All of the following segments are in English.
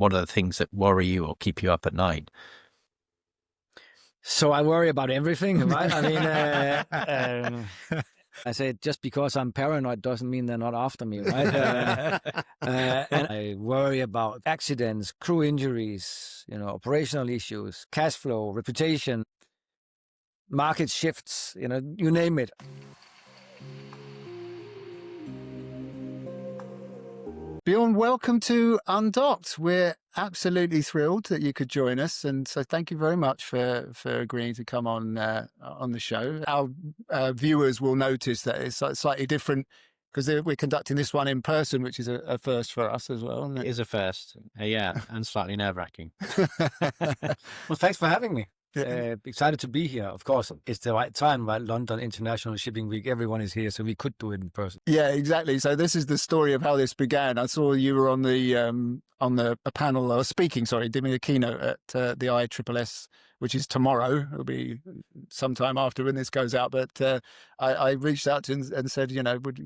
what are the things that worry you or keep you up at night? So I worry about everything, right? I mean, I say just because I'm paranoid doesn't mean they're not after me, right? And I worry about accidents, crew injuries, operational issues, cash flow, reputation, market shifts, you name it. Bjorn, welcome to Undocked. We're absolutely thrilled that you could join us, and so thank you very much for agreeing to come on the show. Our viewers will notice that it's slightly different because we're conducting this one in person, which is a first for us as well. It is a first, yeah, and slightly nerve-wracking. Well, thanks for having me. Excited to be here. Of course, it's the right time, right? London International Shipping Week. Everyone is here, so we could do it in person. Yeah, exactly. So this is the story of how this began. I saw you were on the panel, or speaking, giving a keynote at the ISSS, which is tomorrow. It'll be sometime after when this goes out. But I reached out to and said,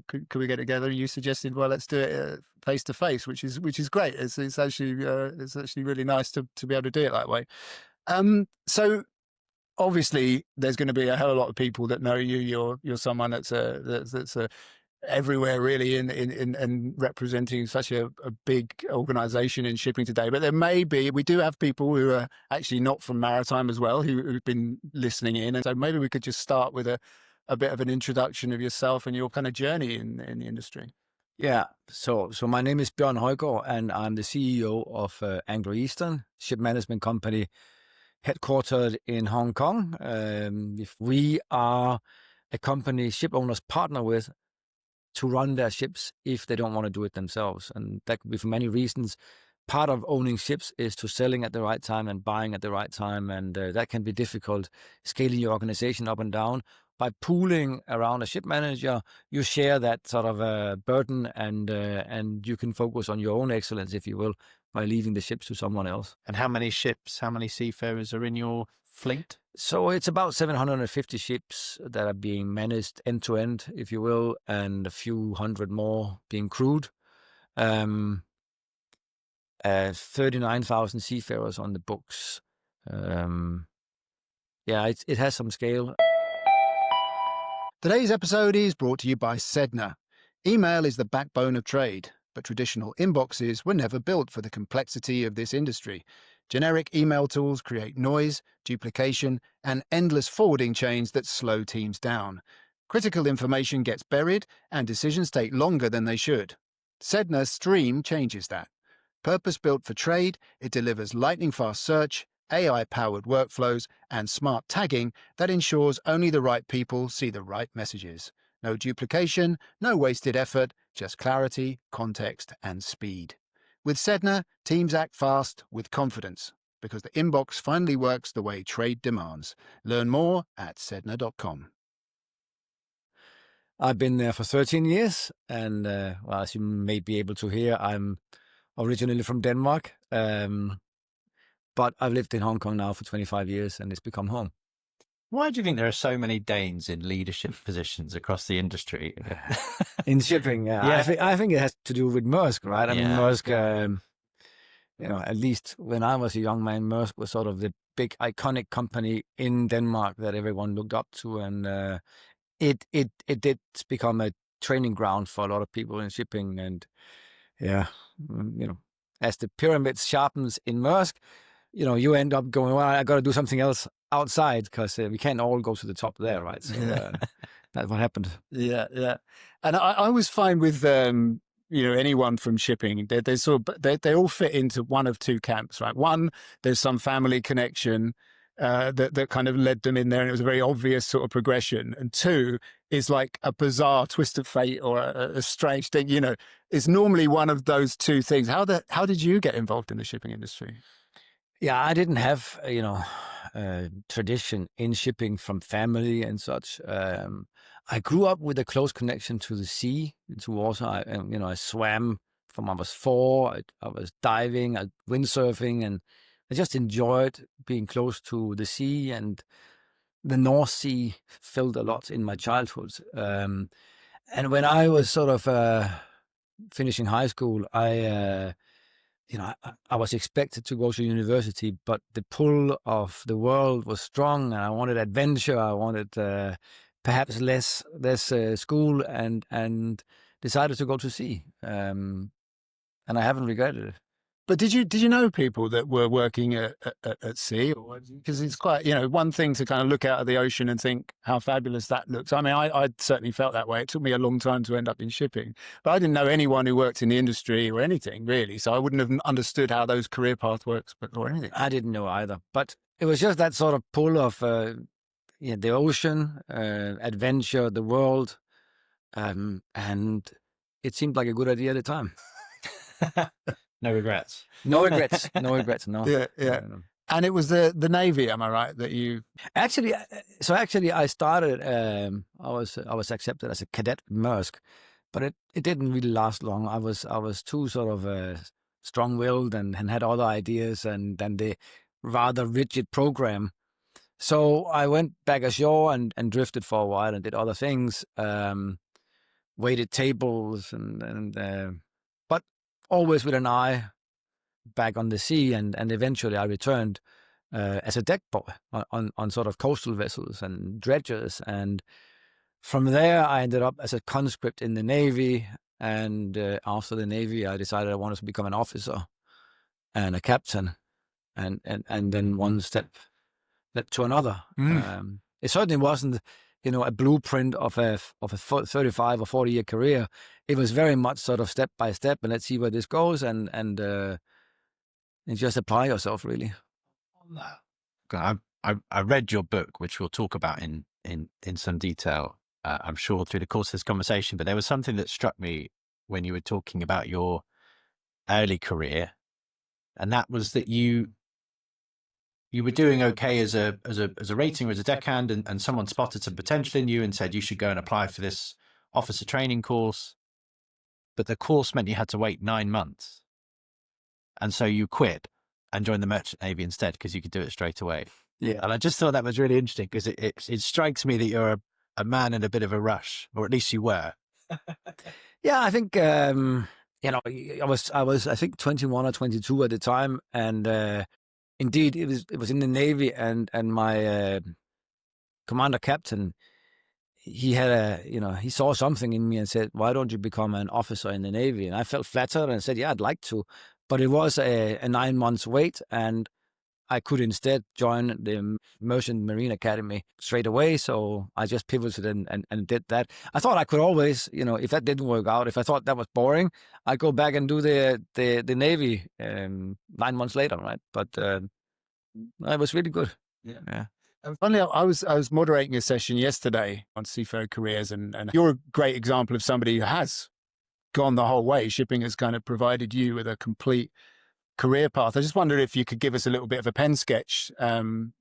could we get together? And you suggested, well, let's do it face to face, which is great. It's actually really nice to be able to do it that way. So obviously there's going to be a hell of a lot of people that know you. You're someone that's everywhere really in representing such a big organization in shipping today. But we do have people who are actually not from maritime as well, who've been listening in. And so maybe we could just start with a bit of an introduction of yourself and your kind of journey in the industry. Yeah. So my name is Bjorn Højgaard, and I'm the CEO of Anglo-Eastern ship management company, headquartered in Hong Kong. If we are a company ship owners partner with to run their ships if they don't want to do it themselves. And that could be for many reasons. Part of owning ships is to selling at the right time and buying at the right time. And that can be difficult, scaling your organization up and down. By pooling around a ship manager, you share that sort of burden, and you can focus on your own excellence, if you will, by leaving the ships to someone else. And how many seafarers are in your fleet? So it's about 750 ships that are being managed end to end, if you will, and a few hundred more being crewed. 39,000 seafarers on the books. It has some scale. Today's episode is brought to you by Sedna. Email is the backbone of trade, but traditional inboxes were never built for the complexity of this industry. Generic email tools create noise, duplication, and endless forwarding chains that slow teams down. Critical information gets buried, and decisions take longer than they should. Sedna Stream changes that. Purpose-built for trade, it delivers lightning-fast search, AI-powered workflows, and smart tagging that ensures only the right people see the right messages. No duplication, no wasted effort, just clarity, context, and speed. With Sedna, teams act fast with confidence, because the inbox finally works the way trade demands. Learn more at sedna.com. I've been there for 13 years, and as you may be able to hear, I'm originally from Denmark, but I've lived in Hong Kong now for 25 years, and it's become home. Why do you think there are so many Danes in leadership positions across the industry? In shipping, yeah. I think it has to do with Maersk, right? I mean, Maersk, at least when I was a young man, Maersk was sort of the big iconic company in Denmark that everyone looked up to, and it did become a training ground for a lot of people in shipping. And as the pyramid sharpens in Maersk, you end up going, well, I got to do something else outside, because we can't all go to the top there, right? So that's what happened. Yeah. And I was fine with anyone from shipping. They all fit into one of two camps, right? One, there's some family connection that kind of led them in there, and it was a very obvious sort of progression. And two is like a bizarre twist of fate or a strange thing. It's normally one of those two things. How did you get involved in the shipping industry? Yeah, I didn't have tradition in shipping from family and such. I grew up with a close connection to the sea, to water. I swam from I was 4. I was diving, windsurfing, and I just enjoyed being close to the sea, and the North Sea filled a lot in my childhood. And when I was sort of finishing high school, I I was expected to go to university, but the pull of the world was strong, and I wanted adventure. I wanted perhaps less school, and decided to go to sea. And I haven't regretted it. But did you know people that were working at sea? Because it's quite, one thing to kind of look out at the ocean and think how fabulous that looks. I mean, I certainly felt that way. It took me a long time to end up in shipping, but I didn't know anyone who worked in the industry or anything really. So I wouldn't have understood how those career paths works or anything. I didn't know either, but it was just that sort of pull of the ocean, adventure, the world, and it seemed like a good idea at the time. No regrets. No regrets. No regrets. No. Yeah. And it was the Navy, am I right? That you actually I started. I was accepted as a cadet at Maersk, but it didn't really last long. I was too sort of strong-willed and had other ideas and the rather rigid program. So I went back ashore and drifted for a while and did other things, waited tables but always with an eye back on the sea, and eventually I returned as a deck boy on sort of coastal vessels and dredgers, and from there I ended up as a conscript in the Navy, and after the Navy I decided I wanted to become an officer and a captain, and then one step led to another. It certainly wasn't a blueprint of a 35 or 40 year career. It was very much sort of step by step, and let's see where this goes, and just apply yourself, really. I read your book, which we'll talk about in some detail, I'm sure, through the course of this conversation. But there was something that struck me when you were talking about your early career, and that was that you were doing okay as a rating or as a deckhand, and someone spotted some potential in you and said you should go and apply for this officer training course. But the course meant you had to wait 9 months. And so you quit and joined the Merchant Navy instead because you could do it straight away. Yeah. And I just thought that was really interesting because it strikes me that you're a man in a bit of a rush, or at least you were. Yeah, I think, I was I think 21 or 22 at the time. And indeed, it was in the Navy, and my commander captain, he had he saw something in me and said, "Why don't you become an officer in the Navy?" And I felt flattered and said, "Yeah, I'd like to." But it was a 9 months wait, and I could instead join the Merchant Marine Academy straight away. So I just pivoted and did that. I thought I could always, if that didn't work out, if I thought that was boring, I'd go back and do the Navy 9 months later, right? But it was really good. Yeah. Finally, I was moderating a session yesterday on seafarer careers, and you're a great example of somebody who has gone the whole way. Shipping has kind of provided you with a complete career path. I just wondered if you could give us a little bit of a pen sketch of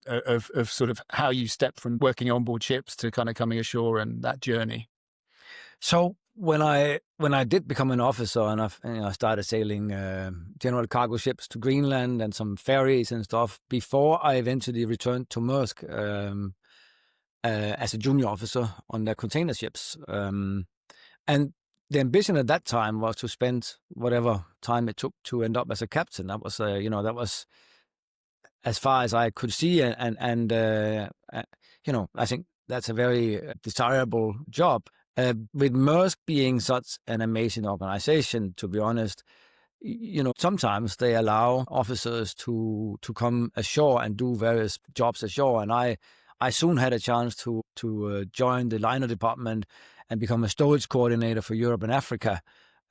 sort of how you stepped from working on board ships to kind of coming ashore and that journey. So when I did become an officer, and I started sailing general cargo ships to Greenland and some ferries and stuff, before I eventually returned to Maersk as a junior officer on their container ships. And the ambition at that time was to spend whatever time it took to end up as a captain. That was, that was as far as I could see, and I think that's a very desirable job. With Maersk being such an amazing organization, to be honest, sometimes they allow officers to come ashore and do various jobs ashore, and I soon had a chance to join the liner department and become a stowage coordinator for Europe and Africa.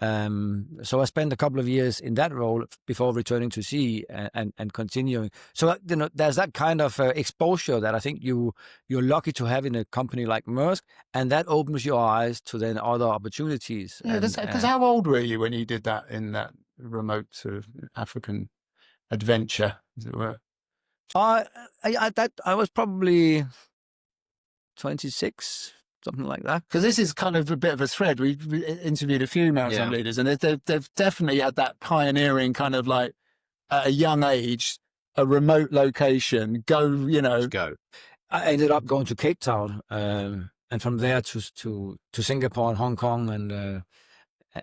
So I spent a couple of years in that role before returning to sea and continuing. So there's that kind of exposure that I think you're lucky to have in a company like Maersk, and that opens your eyes to then other opportunities. Yeah, because how old were you when you did that in that remote sort of African adventure, as it were? I was probably 26. Something like that. Because this is kind of a bit of a thread. We interviewed a few maritime leaders, and they've definitely had that pioneering kind of like, at a young age, a remote location, go. Go. I ended up going to Cape Town, and from there to Singapore and Hong Kong, and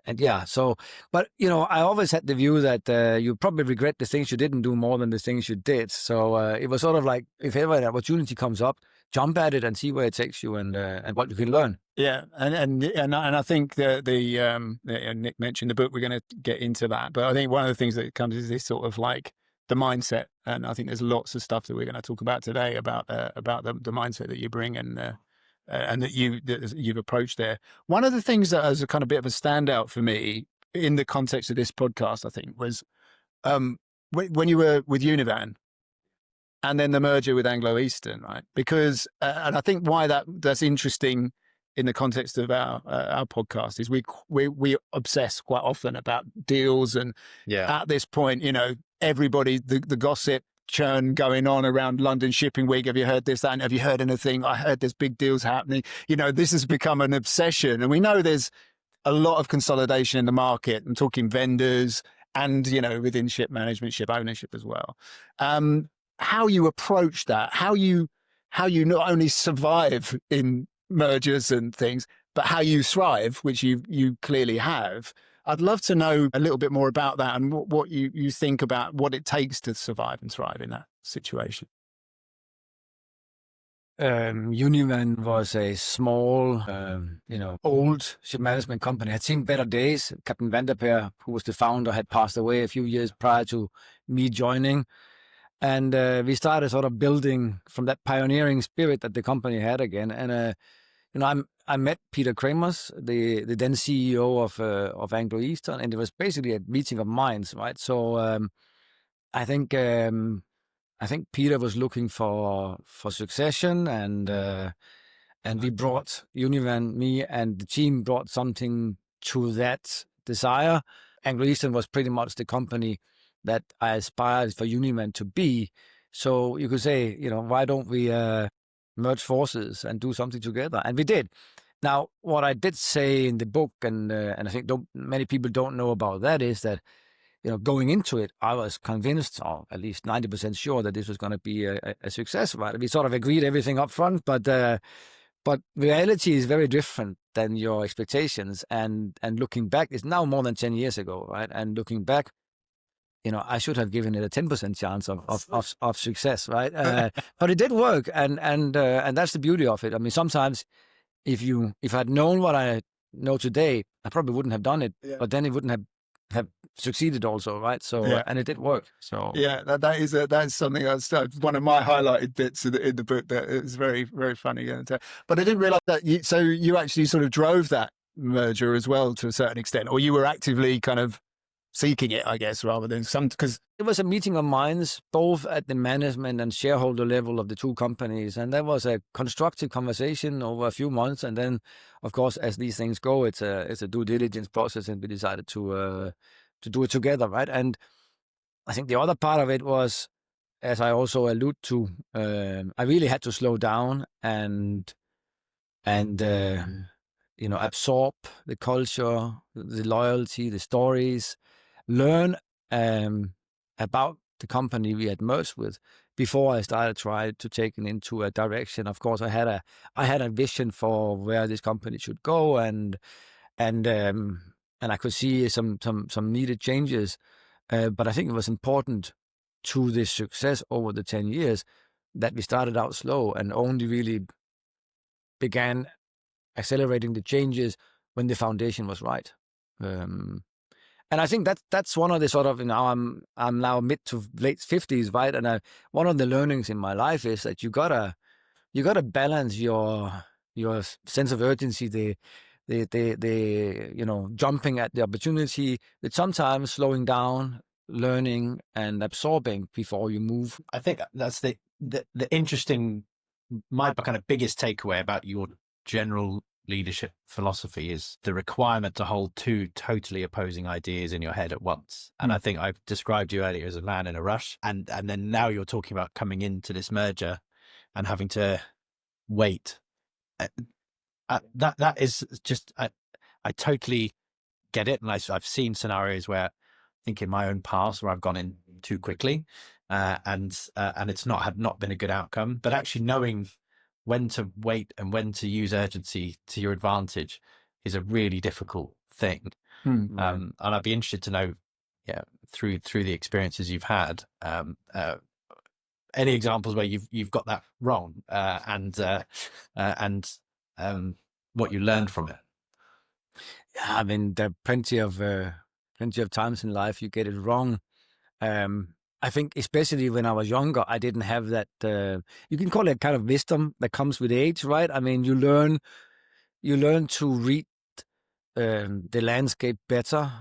And yeah, so, but I always had the view that you probably regret the things you didn't do more than the things you did. So it was sort of like, if ever an opportunity comes up, jump at it and see where it takes you and what you can learn. Yeah, and I think Nick mentioned the book. We're going to get into that, but I think one of the things that comes is this sort of like the mindset, and I think there's lots of stuff that we're going to talk about today about the mindset that you bring and that you've approached there. One of the things that was a kind of bit of a standout for me in the context of this podcast, I think, was when you were with Univan and then the merger with Anglo-Eastern, right? Because and I think why that's interesting in the context of our podcast is we obsess quite often about deals, and at this point, everybody, the gossip churn going on around London Shipping Week. Have you heard this? That? And have you heard anything? I heard there's big deals happening. This has become an obsession, and we know there's a lot of consolidation in the market. I'm talking vendors and within ship management, ship ownership as well. How you approach that? How you not only survive in mergers and things, but how you thrive, which you clearly have. I'd love to know a little bit more about that and what you think about what it takes to survive and thrive in that situation. Univan was a small, old ship management company. Had seen better days. Captain Vanderpeer, who was the founder, had passed away a few years prior to me joining. And we started sort of building from that pioneering spirit that the company had again. And I met Peter Kramers, the then CEO of Anglo-Eastern, and it was basically a meeting of minds, right? So I think Peter was looking for succession, and we brought Univan, me and the team brought something to that desire. Anglo-Eastern was pretty much the company that I aspired for Univan to be. So you could say, why don't we merge forces and do something together? And we did. Now, what I did say in the book, and I think many people don't know about that, is that going into it, I was convinced, or at least 90% sure, that this was going to be a success. Right? We sort of agreed everything up front, but reality is very different than your expectations. And looking back, it's now more than 10 years ago, right? And looking back, I should have given it a 10% chance of success, right? But it did work, and that's the beauty of it. I mean, sometimes if I'd known what I know today, I probably wouldn't have done it, but then it wouldn't have succeeded also, right? So and it did work. So that is something that's one of my highlighted bits in the book. That is very, very funny. But I didn't realize that. You actually sort of drove that merger as well to a certain extent, or you were actively kind of seeking it, I guess, rather than because it was a meeting of minds, both at the management and shareholder level of the two companies. And that was a constructive conversation over a few months. And then, of course, as these things go, it's a due diligence process, and we decided to do it together, right? And I think the other part of it was, as I also allude to, I really had to slow down and absorb the culture, the loyalty, the stories, learn about the company we had merged with before I started trying to take it into a direction. Of course, I had a vision for where this company should go, and I could see some needed changes. But I think it was important to this success over the 10 years that we started out slow and only really began accelerating the changes when the foundation was right. And I think that's one of the sort of, I'm now mid to late 50s, right? And one of the learnings in my life is that you gotta balance your sense of urgency, the jumping at the opportunity, with sometimes slowing down, learning and absorbing before you move. I think that's the interesting, my kind of biggest takeaway about your general leadership philosophy is the requirement to hold two totally opposing ideas in your head at once. And I think I've described you earlier as a man in a rush, and then now you're talking about coming into this merger and having to wait. That is just, I totally get it. And I've seen scenarios where I think in my own past where I've gone in too quickly and it's not been a good outcome, but actually knowing when to wait and when to use urgency to your advantage is a really difficult thing. And I'd be interested to know, through the experiences you've had, any examples where you've got that wrong, and what you learned from it. Yeah, I mean, there are plenty of times in life you get it wrong. I think especially when I was younger, I didn't have that. You can call it kind of wisdom that comes with age, right? I mean, you learn to read the landscape better,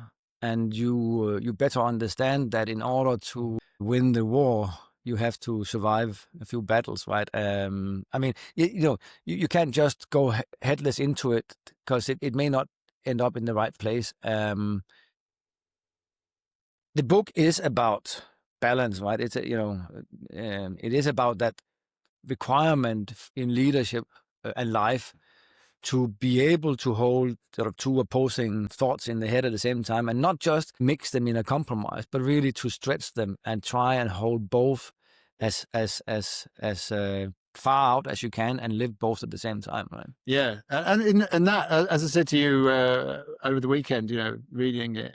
and you better understand that in order to win the war, you have to survive a few battles, right? I mean, you can't just go headless into it, because it may not end up in the right place. The book is about balance, right? It's it is about that requirement in leadership and life to be able to hold sort of two opposing thoughts in the head at the same time, and not just mix them in a compromise, but really to stretch them and try and hold both as far out as you can, and live both at the same time, right? Yeah, and that, as I said to you over the weekend, reading it,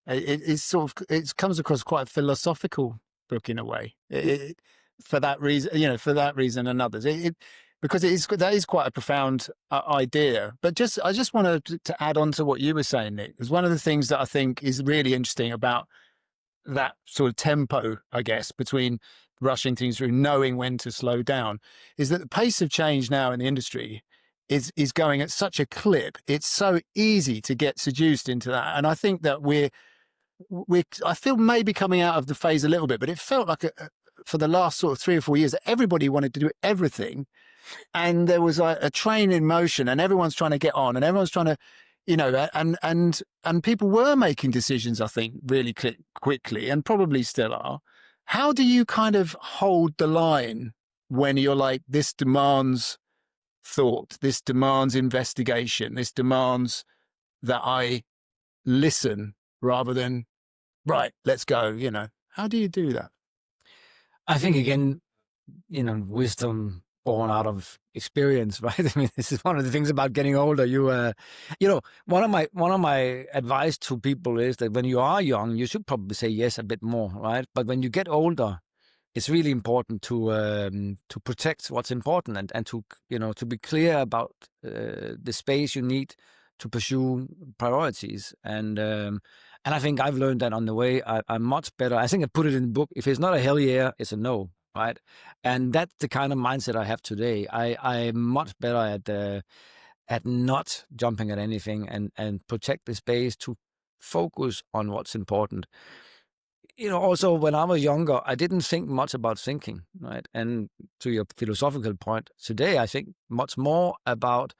it comes across quite a philosophical book in a way. For that reason, and others, because that is quite a profound idea. But I just wanted to add on to what you were saying, Nick, because one of the things that I think is really interesting about that sort of tempo, I guess, between rushing things through, knowing when to slow down, is that the pace of change now in the industry is going at such a clip. It's so easy to get seduced into that. And I think that I feel maybe coming out of the phase a little bit, but it felt like for the last sort of 3 or 4 years, that everybody wanted to do everything. And there was a train in motion, and everyone's trying to get on, and everyone's trying to, and people were making decisions, I think, really quickly, and probably still are. How do you kind of hold the line when you're like, this demands thought, this demands investigation, this demands that I listen rather than, right, let's go, How do you do that? I think, again, wisdom born out of experience, right? I mean, this is one of the things about getting older. One of my advice to people is that when you are young, you should probably say yes a bit more, right? But when you get older, it's really important to protect what's important, and to be clear about the space you need to pursue priorities. And I think I've learned that on the way. I'm much better. I think I put it in the book. If it's not a hell yeah, it's a no, right? And that's the kind of mindset I have today. I'm much better at not jumping at anything, and protect the space to focus on what's important. Also, when I was younger, I didn't think much about thinking, right? And to your philosophical point, today I think much more about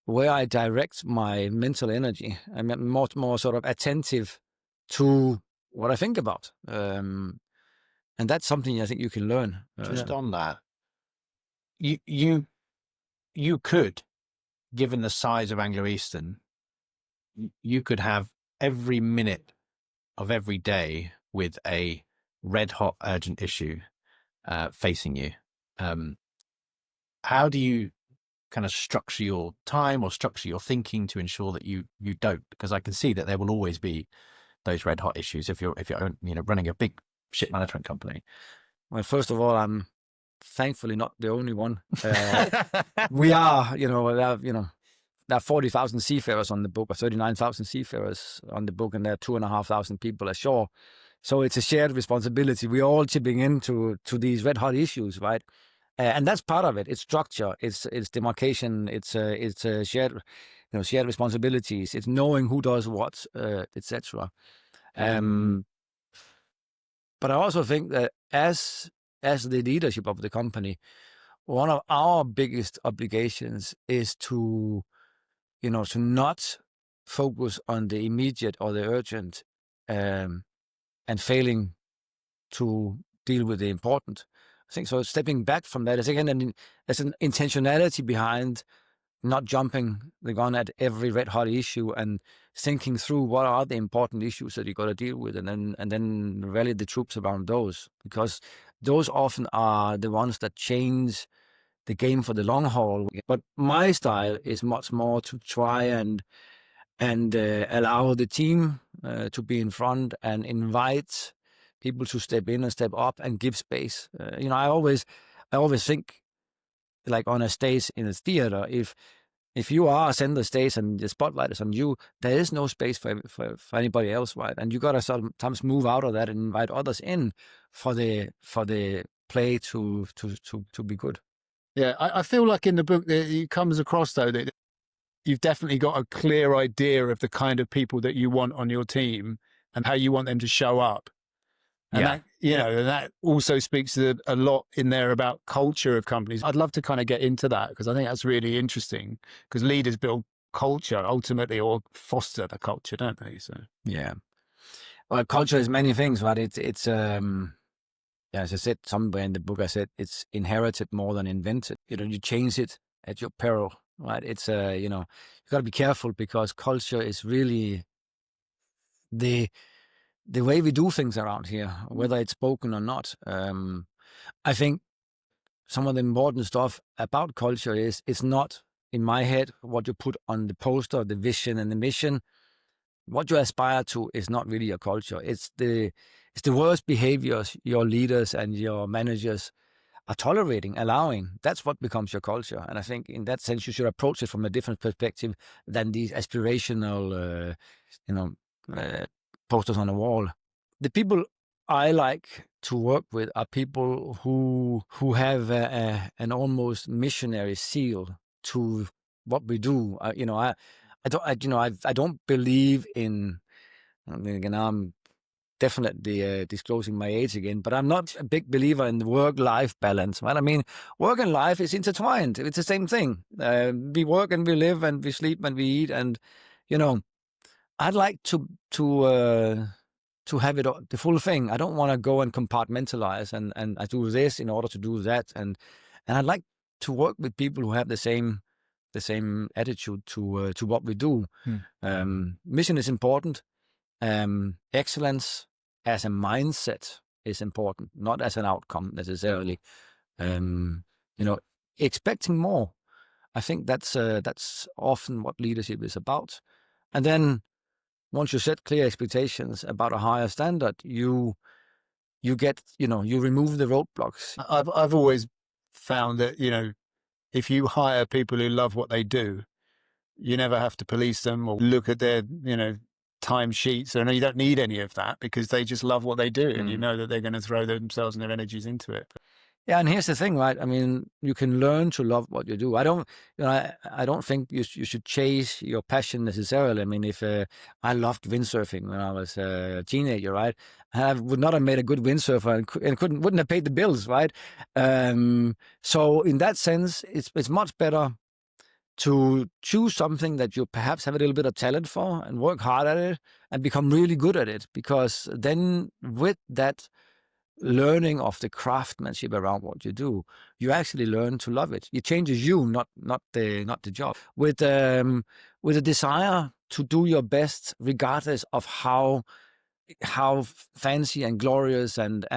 where I direct my mental energy. I'm much more sort of attentive to what I think about. And that's something I think you can learn. Just on that, you could, given the size of Anglo-Eastern, you could have every minute of every day with a red hot urgent issue facing you. How do you kind of structure your time or structure your thinking to ensure that you don't? Because I can see that there will always be those red hot issues if you're running a big ship management company. Well, first of all, I'm thankfully not the only one. We are, there are 40,000 seafarers on the book, or 39,000 seafarers on the book, and there are 2,500 people ashore. So it's a shared responsibility. We're all chipping into these red hot issues, right? And that's part of it. It's structure. It's demarcation. It's shared, shared responsibilities. It's knowing who does what, etc. But I also think that as the leadership of the company, one of our biggest obligations is to not focus on the immediate or the urgent, and failing to deal with the important. I think so. Stepping back from that is, again, there's an intentionality behind not jumping the gun at every red hot issue, and thinking through what are the important issues that you got to deal with, and then rally the troops around those, because those often are the ones that change the game for the long haul. But my style is much more to try and and allow the team to be in front and invite people to step in and step up and give space. I always think, like on a stage in a theater, if you are center stage and the spotlight is on you, there is no space for anybody else, right? And you gotta sometimes move out of that and invite others in for the play to be good. Yeah, I feel like in the book that it comes across though that you've definitely got a clear idea of the kind of people that you want on your team and how you want them to show up. And that, and that also speaks to a lot in there about culture of companies. I'd love to kind of get into that because I think that's really interesting because leaders build culture ultimately or foster the culture, don't they? So yeah, well, culture is many things, right? It's as I said somewhere in the book, I said it's inherited more than invented. You change it at your peril, right? It's you got to be careful because culture is really the way we do things around here, whether it's spoken or not. I think some of the important stuff about culture is it's not in my head what you put on the poster, the vision and the mission. What you aspire to is not really your culture. It's the worst behaviors your leaders and your managers are tolerating, allowing. That's what becomes your culture. And I think in that sense, you should approach it from a different perspective than these aspirational, posters on the wall. The people I like to work with are people who have an almost missionary seal to what we do. I don't believe in. I mean, again, I'm definitely disclosing my age again, but I'm not a big believer in the work-life balance. Right? I mean, work and life is intertwined. It's the same thing. We work and we live and we sleep and we eat, and I'd like to have it the full thing. I don't want to go and compartmentalize and I do this in order to do that, and I'd like to work with people who have the same attitude to what we do. Mission is important. Excellence as a mindset is important, not as an outcome necessarily. Expecting more. I think that's often what leadership is about. And then once you set clear expectations about a higher standard, you get, you remove the roadblocks. I've always found that, if you hire people who love what they do, you never have to police them or look at their, time sheets. And you don't need any of that because they just love what they do. And you know that they're going to throw themselves and their energies into it. Yeah, and here's the thing, right? I mean, you can learn to love what you do. I don't think you should chase your passion necessarily. I mean, if I loved windsurfing when I was a teenager, right? I would not have made a good windsurfer and wouldn't have paid the bills, right? So in that sense, it's much better to choose something that you perhaps have a little bit of talent for and work hard at it and become really good at it, because then with that learning of the craftsmanship around what you do, you actually learn to love it. It changes you, not the job. With a desire to do your best, regardless of how fancy and glorious and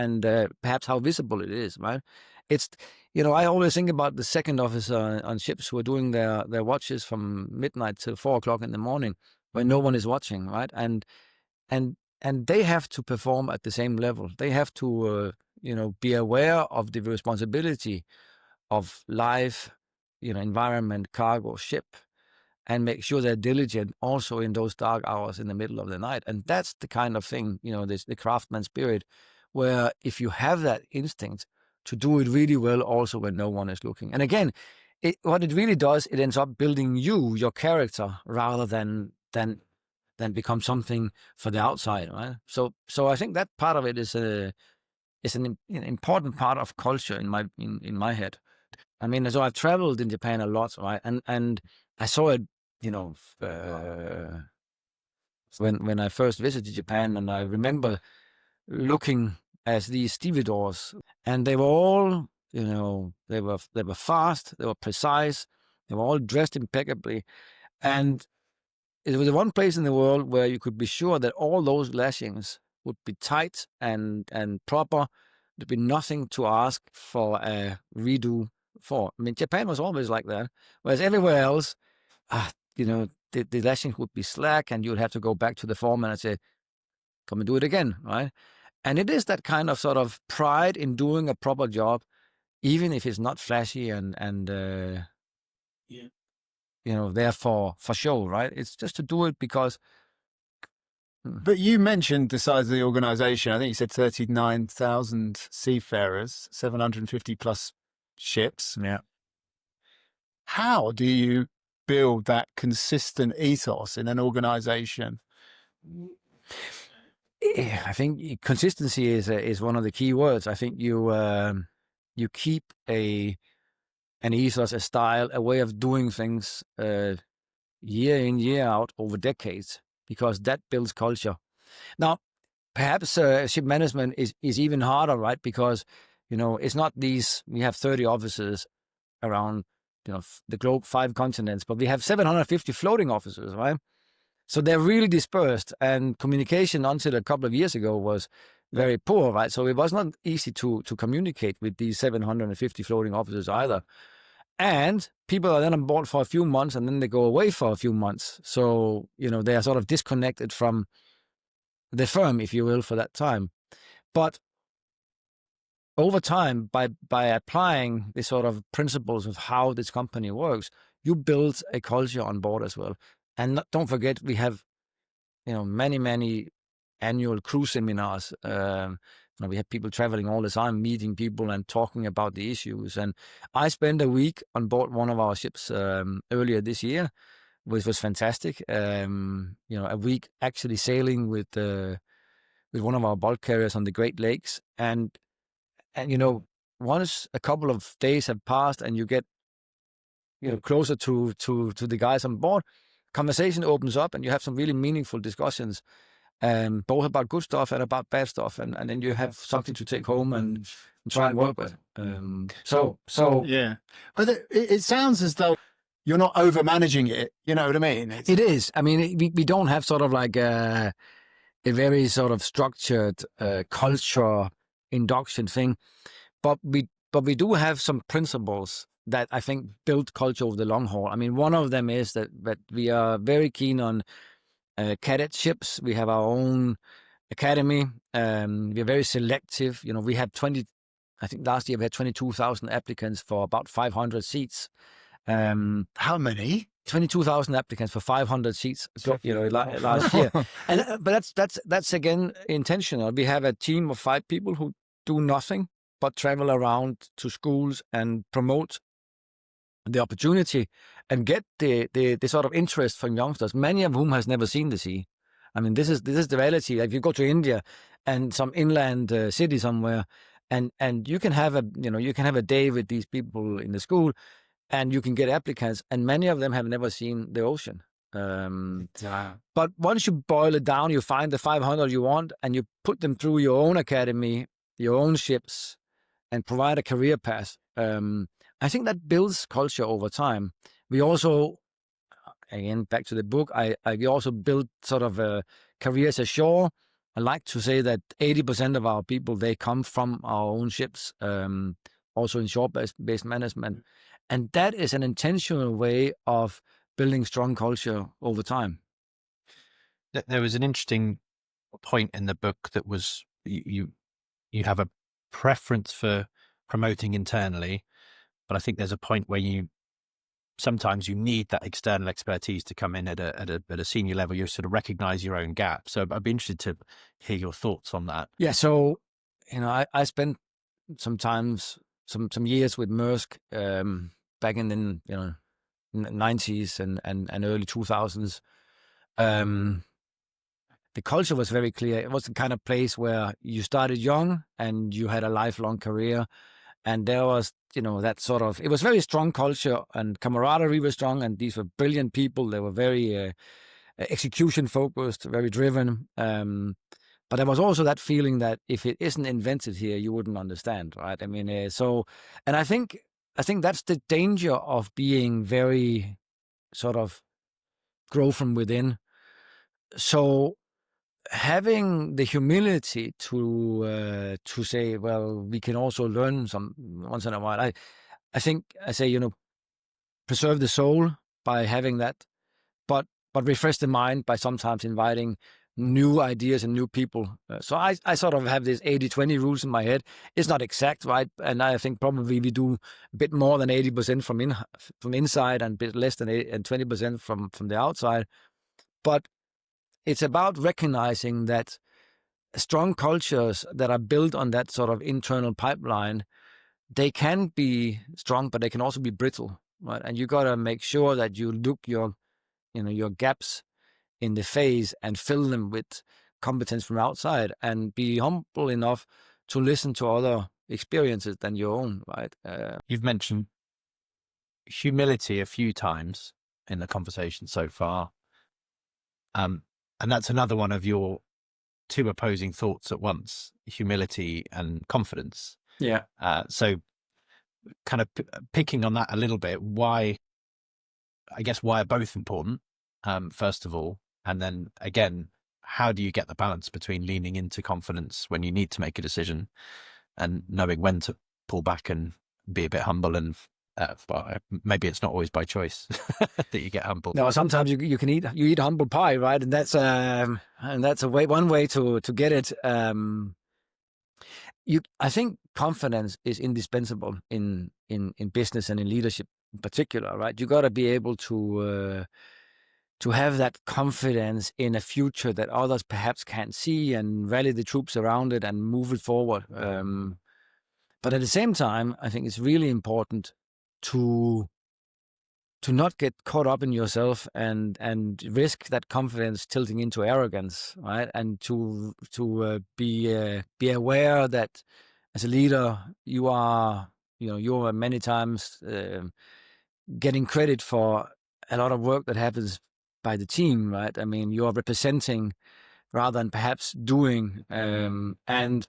perhaps how visible it is, right? It's I always think about the second officer on ships who are doing their watches from midnight till 4 o'clock in the morning when no one is watching, right? And they have to perform at the same level. They have to, be aware of the responsibility of life, environment, cargo, ship, and make sure they're diligent also in those dark hours in the middle of the night. And that's the kind of thing, the craftsman spirit, where if you have that instinct to do it really well also when no one is looking. And again, what it really does, it ends up building your character, rather than become something for the outside, right? So I think that part of it is an important part of culture in my head. I mean, so I've traveled in Japan a lot, right? And I saw it, when I first visited Japan, and I remember looking at these stevedores, and they were all, they were fast, they were precise, they were all dressed impeccably, and it was the one place in the world where you could be sure that all those lashings would be tight and proper. There'd be nothing to ask for a redo for. I mean, Japan was always like that, whereas everywhere else, the lashings would be slack, and you'd have to go back to the foreman and say, "Come and do it again," right? And it is that kind of sort of pride in doing a proper job, even if it's not flashy and there for show, right? It's just to do it because. But you mentioned the size of the organization. I think you said 39,000 seafarers, 750 plus ships. Yeah. How do you build that consistent ethos in an organization? I think consistency is one of the key words. I think you keep an ethos, a style, a way of doing things year in, year out over decades, because that builds culture. Now, perhaps ship management is even harder, right? Because, it's not we have 30 offices around, the globe, 5 continents, but we have 750 floating offices, right? So they're really dispersed, and communication until a couple of years ago was very poor, right? So it was not easy to communicate with these 750 floating offices either. And people are then on board for a few months, and then they go away for a few months. So, they are sort of disconnected from the firm, if you will, for that time. But over time, by applying the sort of principles of how this company works, you build a culture on board as well. And don't forget, we have, many, many annual crew seminars. We have people traveling all the time, meeting people and talking about the issues. And I spent a week on board one of our ships earlier this year, which was fantastic. A week actually sailing with one of our bulk carriers on the Great Lakes. And once a couple of days have passed and you get closer to the guys on board, conversation opens up and you have some really meaningful discussions, both about good stuff and about bad stuff, and then you have something to take home and try and work with. So yeah, but it sounds as though you're not over managing it. You know what I mean? It is. I mean, we don't have sort of like a very sort of structured culture induction thing, but we do have some principles that I think build culture over the long haul. I mean, one of them is that we are very keen on cadetships. We have our own academy. We're very selective. We had I think last year we had 22,000 applicants for about 500 seats. How many? 22,000 applicants for 500 seats, last year. But that's again intentional. We have a team of 5 people who do nothing but travel around to schools and promote the opportunity and get the sort of interest from youngsters, many of whom has never seen the sea. I mean, this is the reality. Like, if you go to India and some inland city somewhere, and you can have a day with these people in the school, and you can get applicants, and many of them have never seen the ocean. But once you boil it down, you find the 500 you want, and you put them through your own academy, your own ships, and provide a career path. I think that builds culture over time. We also, again, back to the book, we also build sort of careers ashore. I like to say that 80% of our people, they come from our own ships, also in shore-based management. And that is an intentional way of building strong culture over time. There was an interesting point in the book that was you have a preference for promoting internally, but I think there's a point where sometimes you need that external expertise to come in at a senior level. You sort of recognize your own gap. So I'd be interested to hear your thoughts on that. Yeah. So, I spent some years with Maersk back in the 90s and early 2000s. The culture was very clear. It was the kind of place where you started young and you had a lifelong career. And there was, that sort of, it was very strong culture, and camaraderie was strong, and these were brilliant people. They were very execution focused, very driven. But there was also that feeling that if it isn't invented here, you wouldn't understand, right? I mean, and I think that's the danger of being very sort of grow from within. So having the humility to say, well, we can also learn some once in a while. I think I say, preserve the soul by having that but refresh the mind by sometimes inviting new ideas and new people. So I sort of have this 80-20 rules in my head. It's not exact, right? And I think probably we do a bit more than 80% from inside and a bit less than 20% from the outside. But it's about recognizing that strong cultures that are built on that sort of internal pipeline, they can be strong, but they can also be brittle, right? And you got to make sure that you look your gaps in the phase and fill them with competence from outside, and be humble enough to listen to other experiences than your own, right? You've mentioned humility a few times in the conversation so far. And that's another one of your two opposing thoughts at once, humility and confidence. Yeah. So kind of picking on that a little bit, why are both important, first of all? And then again, how do you get the balance between leaning into confidence when you need to make a decision and knowing when to pull back and be a bit humble? And maybe it's not always by choice that you get humble. No, sometimes you eat humble pie, right? And that's one way to get it. I think confidence is indispensable in business and in leadership in particular, right? You got to be able to have that confidence in a future that others perhaps can't see, and rally the troops around it and move it forward. But at the same time, I think it's really important to not get caught up in yourself and risk that confidence tilting into arrogance, right? And to be aware that as a leader, you are many times getting credit for a lot of work that happens by the team, right? I mean, you are representing rather than perhaps doing, and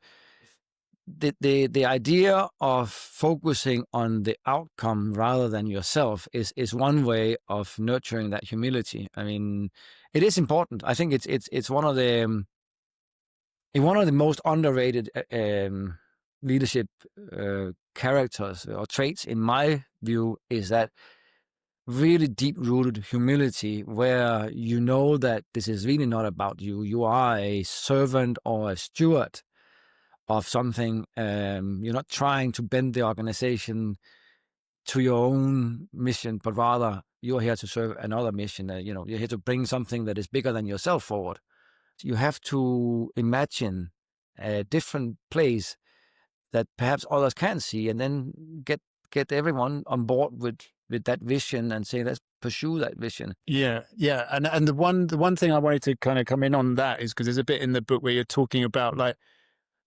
the idea of focusing on the outcome rather than yourself is one way of nurturing that humility. I mean, it is important. I think it's one of the most underrated leadership characters or traits, in my view, is that really deep-rooted humility, where you know that this is really not about you. You are a servant or a steward of something. You're not trying to bend the organization to your own mission, but rather you're here to serve another mission. You're here to bring something that is bigger than yourself forward. You have to imagine a different place that perhaps others can't see, and then get everyone on board with that vision and say, let's pursue that vision. Yeah. And the one thing I wanted to kind of come in on that is because there's a bit in the book where you're talking about, like,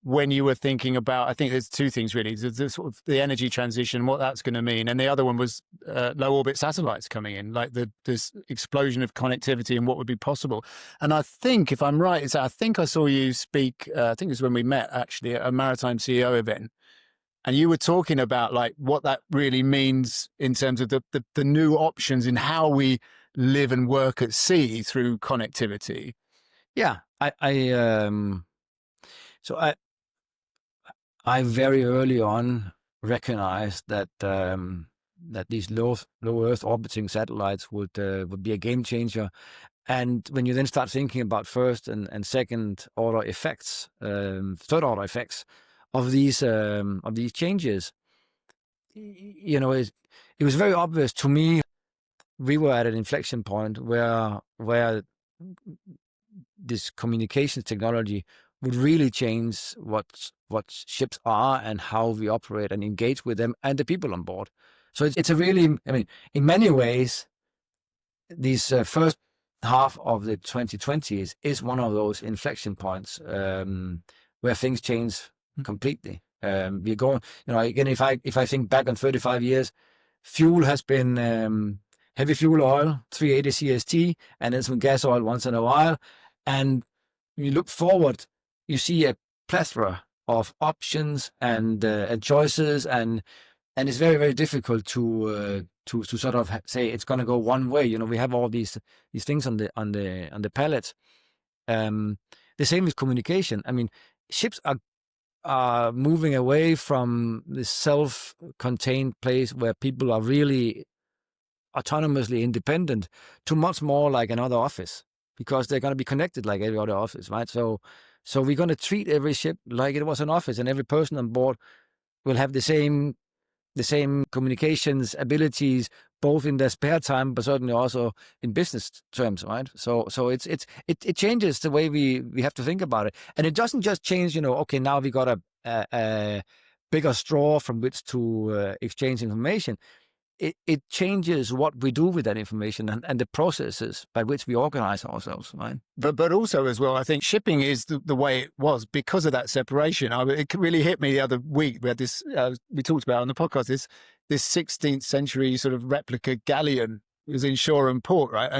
when you were thinking about, I think there's two things really. There's the sort of the energy transition, what that's going to mean. And the other one was low orbit satellites coming in, like this explosion of connectivity and what would be possible. And I think, if I'm right, I think I saw you speak, I think it was when we met actually at a maritime CEO event. And you were talking about like what that really means in terms of the new options in how we live and work at sea through connectivity. Yeah, I very early on recognized that that these low Earth orbiting satellites would be a game changer. And when you then start thinking about first and second order effects, third order effects of these changes, it was very obvious to me. We were at an inflection point where this communications technology would really change what ships are and how we operate and engage with them and the people on board. So it's a really, I mean, in many ways, these first half of the 2020s is one of those inflection points where things change completely. We're going, again, if I think back on 35 years, fuel has been heavy fuel oil, 380 CST, and then some gas oil once in a while. And when you look forward, you see a plethora of options and choices, and it's very, very difficult to sort of say it's going to go one way. We have all these things on the pallet. The same with communication. I mean, ships are moving away from this self-contained place where people are really autonomously independent to much more like another office, because they're going to be connected like every other office, right? So we're going to treat every ship like it was an office, and every person on board will have the same communications abilities, both in their spare time, but certainly also in business terms, right? So it changes the way we have to think about it, and it doesn't just change. Okay, now we got a bigger straw from which to exchange information. It changes what we do with that information and the processes by which we organize ourselves, right? But also as well, I think shipping is the way it was because of that separation. It really hit me the other week. We had this, we talked about on the podcast, this 16th century sort of replica galleon. It was in shore and port, right?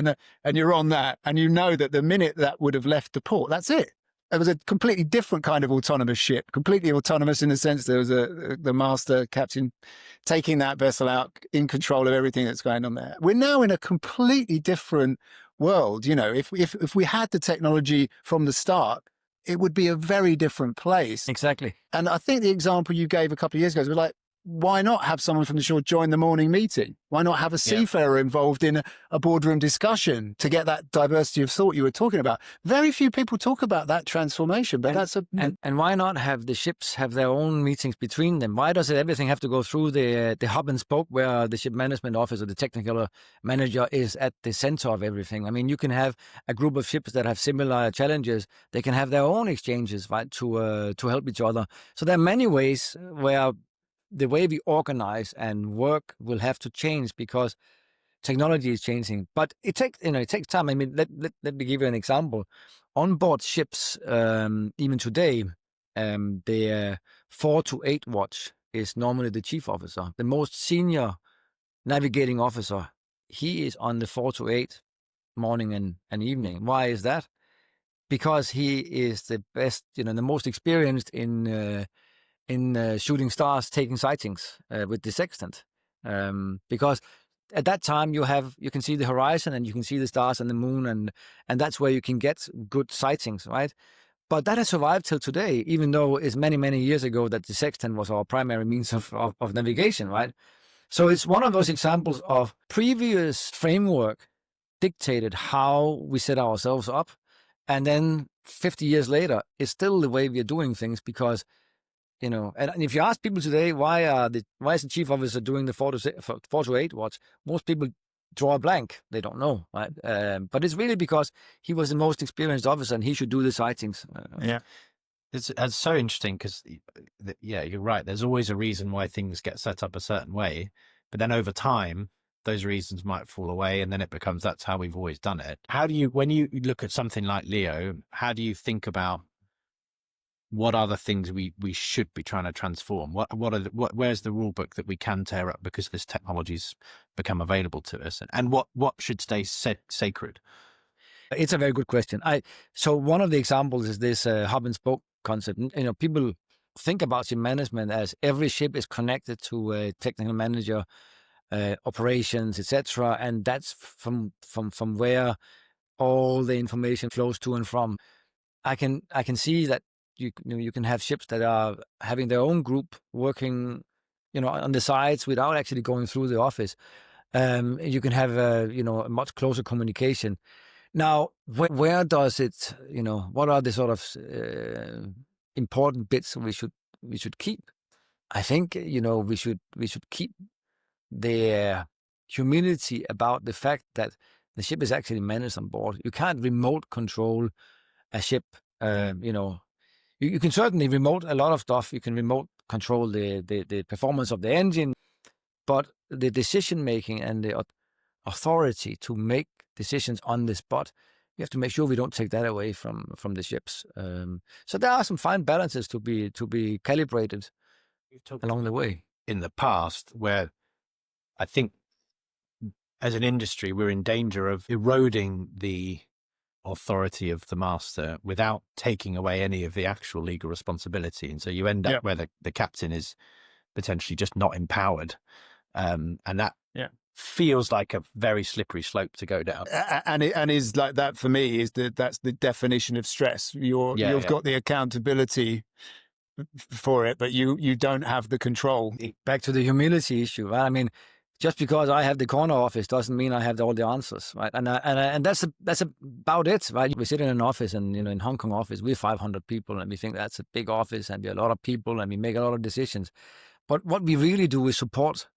And you're on that, and you know that the minute that would have left the port, that's it. It was a completely different kind of autonomous ship, completely autonomous in the sense there was the master captain taking that vessel out in control of everything that's going on there. We're now in a completely different world. If we had the technology from the start, it would be a very different place. Exactly. And I think the example you gave a couple of years ago was like, why not have someone from the shore join the morning meeting? Why not have a seafarer involved in a boardroom discussion to get that diversity of thought you were talking about? Very few people talk about that transformation, but and why not have the ships have their own meetings between them? Why does everything have to go through the hub and spoke, where the ship management officer, the technical manager, is at the center of everything? I mean, you can have a group of ships that have similar challenges. They can have their own exchanges, right, to help each other. So there are many ways where the way we organize and work will have to change because technology is changing. But it takes time. I mean, let me give you an example. On board ships, even today, the 4 to 8 watch is normally the chief officer, the most senior navigating officer. He is on the 4 to 8 morning and evening. Why is that? Because he is the best, the most experienced in shooting stars, taking sightings with the sextant, because at that time you can see the horizon and you can see the stars and the moon, and that's where you can get good sightings, right? But that has survived till today, even though it's many years ago that the sextant was our primary means of navigation, right? So it's one of those examples of previous framework dictated how we set ourselves up, and then 50 years later, it's still the way we are doing things because. And if you ask people today, why is the chief officer doing the 4 to 8 watch? Most people draw a blank. They don't know, right? But it's really because he was the most experienced officer and he should do the sightings. It's so interesting because, you're right. There's always a reason why things get set up a certain way. But then over time, those reasons might fall away and then it becomes that's how we've always done it. When you look at something like Leo, how do you think about what are the things we should be trying to transform? Where's the rule book that we can tear up because this technology's become available to us? And what should stay sacred? It's a very good question. So one of the examples is this hub and spoke concept. People think about ship management as every ship is connected to a technical manager, operations, etc., and that's from where all the information flows to and from. I can see that. You can have ships that are having their own group working, on the sides without actually going through the office. You can have a much closer communication. Now, where does it? What are the sort of important bits we should keep? I think we should keep the humility about the fact that the ship is actually managed on board. You can't remote control a ship. You can certainly remote a lot of stuff. You can remote control the performance of the engine, but the decision-making and the authority to make decisions on the spot, we have to make sure we don't take that away from the ships. So there are some fine balances to be calibrated along the way. In the past, where I think as an industry, we're in danger of eroding the authority of the master without taking away any of the actual legal responsibility, and so you end up where the captain is potentially just not empowered, and that feels like a very slippery slope to go down. And is like that for me that's the definition of stress. You've got the accountability for it, but you don't have the control. Back to the humility issue. I mean, just because I have the corner office doesn't mean I have all the answers, right? And that's about it, right? We sit in an office, and in Hong Kong office, we're 500 people, and we think that's a big office, and we're a lot of people, and we make a lot of decisions. But what we really do is support,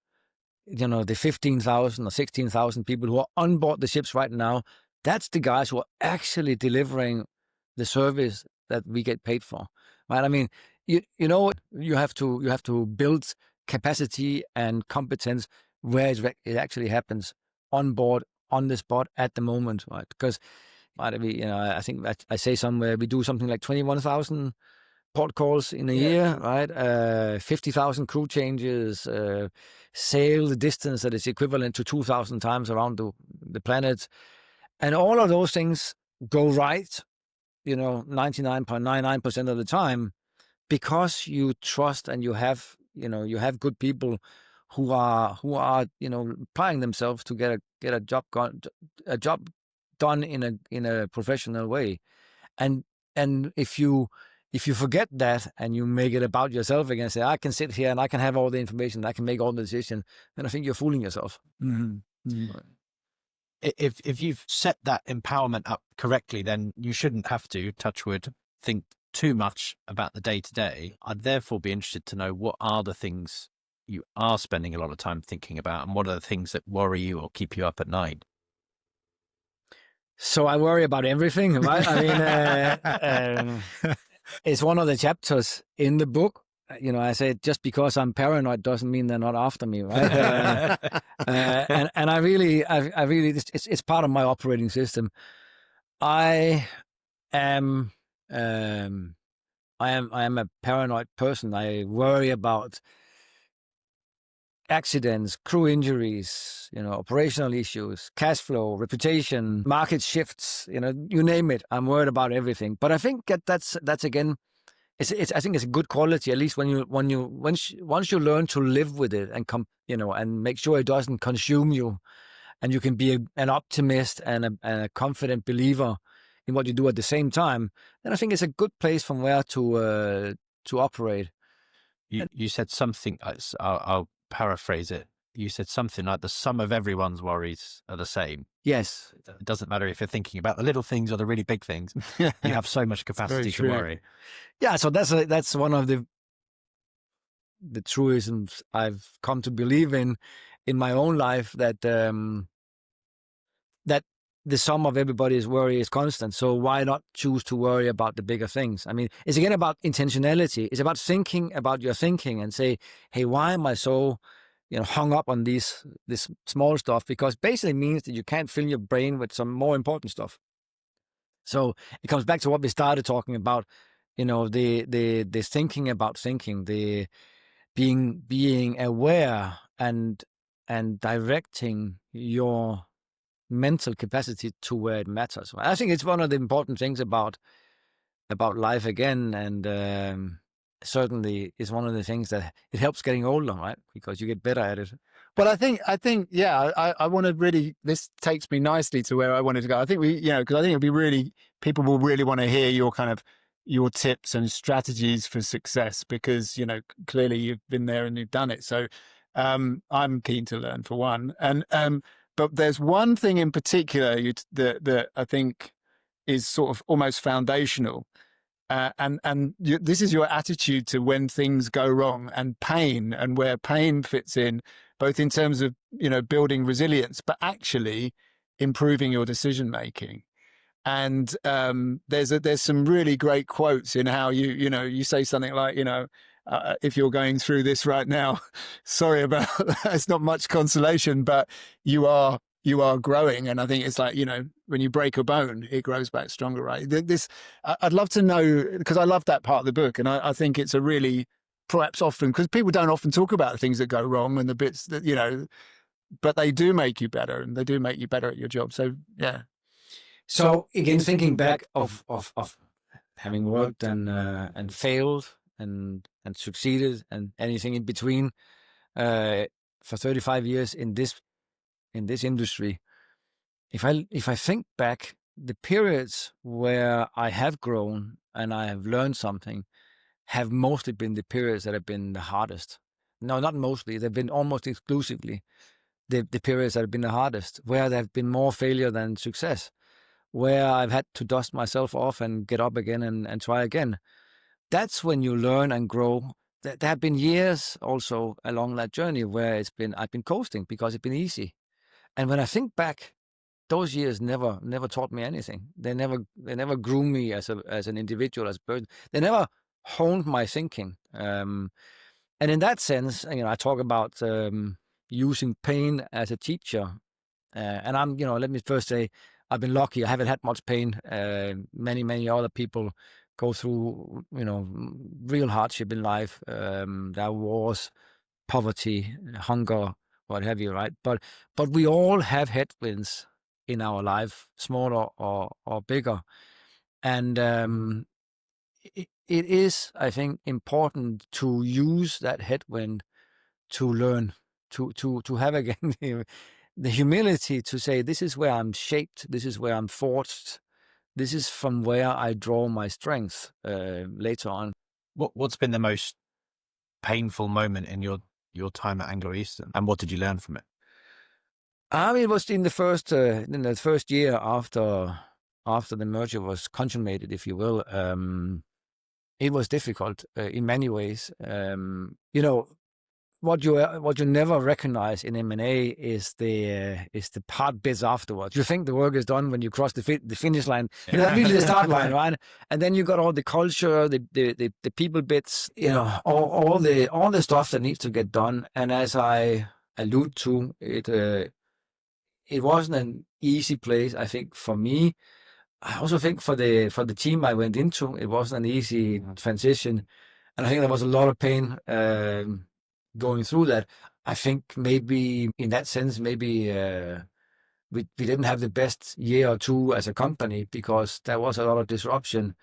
the 15,000 or 16,000 people who are on board the ships right now. That's the guys who are actually delivering the service that we get paid for, right? I mean, you have to build capacity and competence where it actually happens, on board, on the spot, at the moment, right? Because I think that I say somewhere we do something like 21,000 port calls in a year, right? 50,000 crew changes, sail the distance that is equivalent to 2,000 times around the planet. And all of those things go right, 99.99% of the time, because you trust and you have good people who are applying themselves to get a job done in a professional way. And if you forget that and you make it about yourself again, say I can sit here and I can have all the information, I can make all the decisions, then I think you're fooling yourself. Mm-hmm. Mm-hmm. If you've set that empowerment up correctly, then you shouldn't have to, touch wood, think too much about the day-to-day. I'd therefore be interested to know, what are the things you are spending a lot of time thinking about, and what are the things that worry you or keep you up at night? So I worry about everything, right? I mean, it's one of the chapters in the book. I say, just because I'm paranoid doesn't mean they're not after me, right? And I really, it's part of my operating system. I am a paranoid person. I worry about accidents, crew injuries, operational issues, cash flow, reputation, market shifts, you name it. I'm worried about everything. But I think that's again, I think it's a good quality, at least once you learn to live with it and and make sure it doesn't consume you, and you can be an optimist and a confident believer in what you do at the same time, then I think it's a good place from where to operate. You said something, I'll paraphrase it. You said something like the sum of everyone's worries are the same. Yes. It doesn't matter if you're thinking about the little things or the really big things. You have so much capacity to worry. Yeah, so that's one of the truisms I've come to believe in my own life, that that the sum of everybody's worry is constant. So why not choose to worry about the bigger things? I mean, it's again about intentionality. It's about thinking about your thinking and say, hey, why am I so hung up on this small stuff? Because basically means that you can't fill your brain with some more important stuff. So it comes back to what we started talking about, the thinking about thinking, the being aware and directing your mental capacity to where it matters. I think it's one of the important things about life again, and certainly is one of the things that it helps getting older, right? Because you get better at it. Well, I think, yeah, I want to really, this takes me nicely to where I wanted to go. I think because I think it'd be really, people will really want to hear your tips and strategies for success, because, clearly you've been there and you've done it. So, I'm keen to learn, for one. And, but there's one thing in particular that I think is sort of almost foundational. This is your attitude to when things go wrong, and pain, and where pain fits in, both in terms of, building resilience, but actually improving your decision making. And there's some really great quotes in how you say something like, if you're going through this right now, sorry about that. It's not much consolation, but you are growing. And I think it's like, when you break a bone, it grows back stronger, right? I'd love to know, because I love that part of the book. And I think it's a really, perhaps often, because people don't often talk about the things that go wrong and the bits that, but they do make you better, and they do make you better at your job. So, yeah. So again, thinking back of having worked and failed and succeeded and anything in between, for 35 years in this industry, if I think back, the periods where I have grown and I have learned something have mostly been the periods that have been the hardest. No, not mostly. They've been almost exclusively the periods that have been the hardest, where there have been more failure than success, where I've had to dust myself off and get up again and try again. That's when you learn and grow. There have been years also along that journey where I've been coasting because it's been easy. And when I think back, those years never taught me anything. They never grew me as an individual, as a person. They never honed my thinking. And in that sense, I talk about using pain as a teacher. And I'm, let me first say, I've been lucky. I haven't had much pain. Many other people go through, real hardship in life. There are wars, poverty, hunger, what have you, right? But we all have headwinds in our life, smaller or bigger. And it is, I think, important to use that headwind to learn, to have again the humility to say, this is where I'm shaped, this is where I'm forged, this is from where I draw my strength later on. What's been the most painful moment in your time at Anglo-Eastern, and what did you learn from it? It was in the first year after the merger was consummated, if you will. It was difficult in many ways. What you never recognize in M&A is the hard bits afterwards. You think the work is done when you cross the finish line. Yeah. That's really the start line, right? And then you got all the culture, the people bits, all the stuff that needs to get done. And as I allude to, it wasn't an easy place, I think, for me. I also think for the team I went into, it wasn't an easy transition. And I think there was a lot of pain going through that. I think maybe in that sense, we didn't have the best year or two as a company because there was a lot of disruption.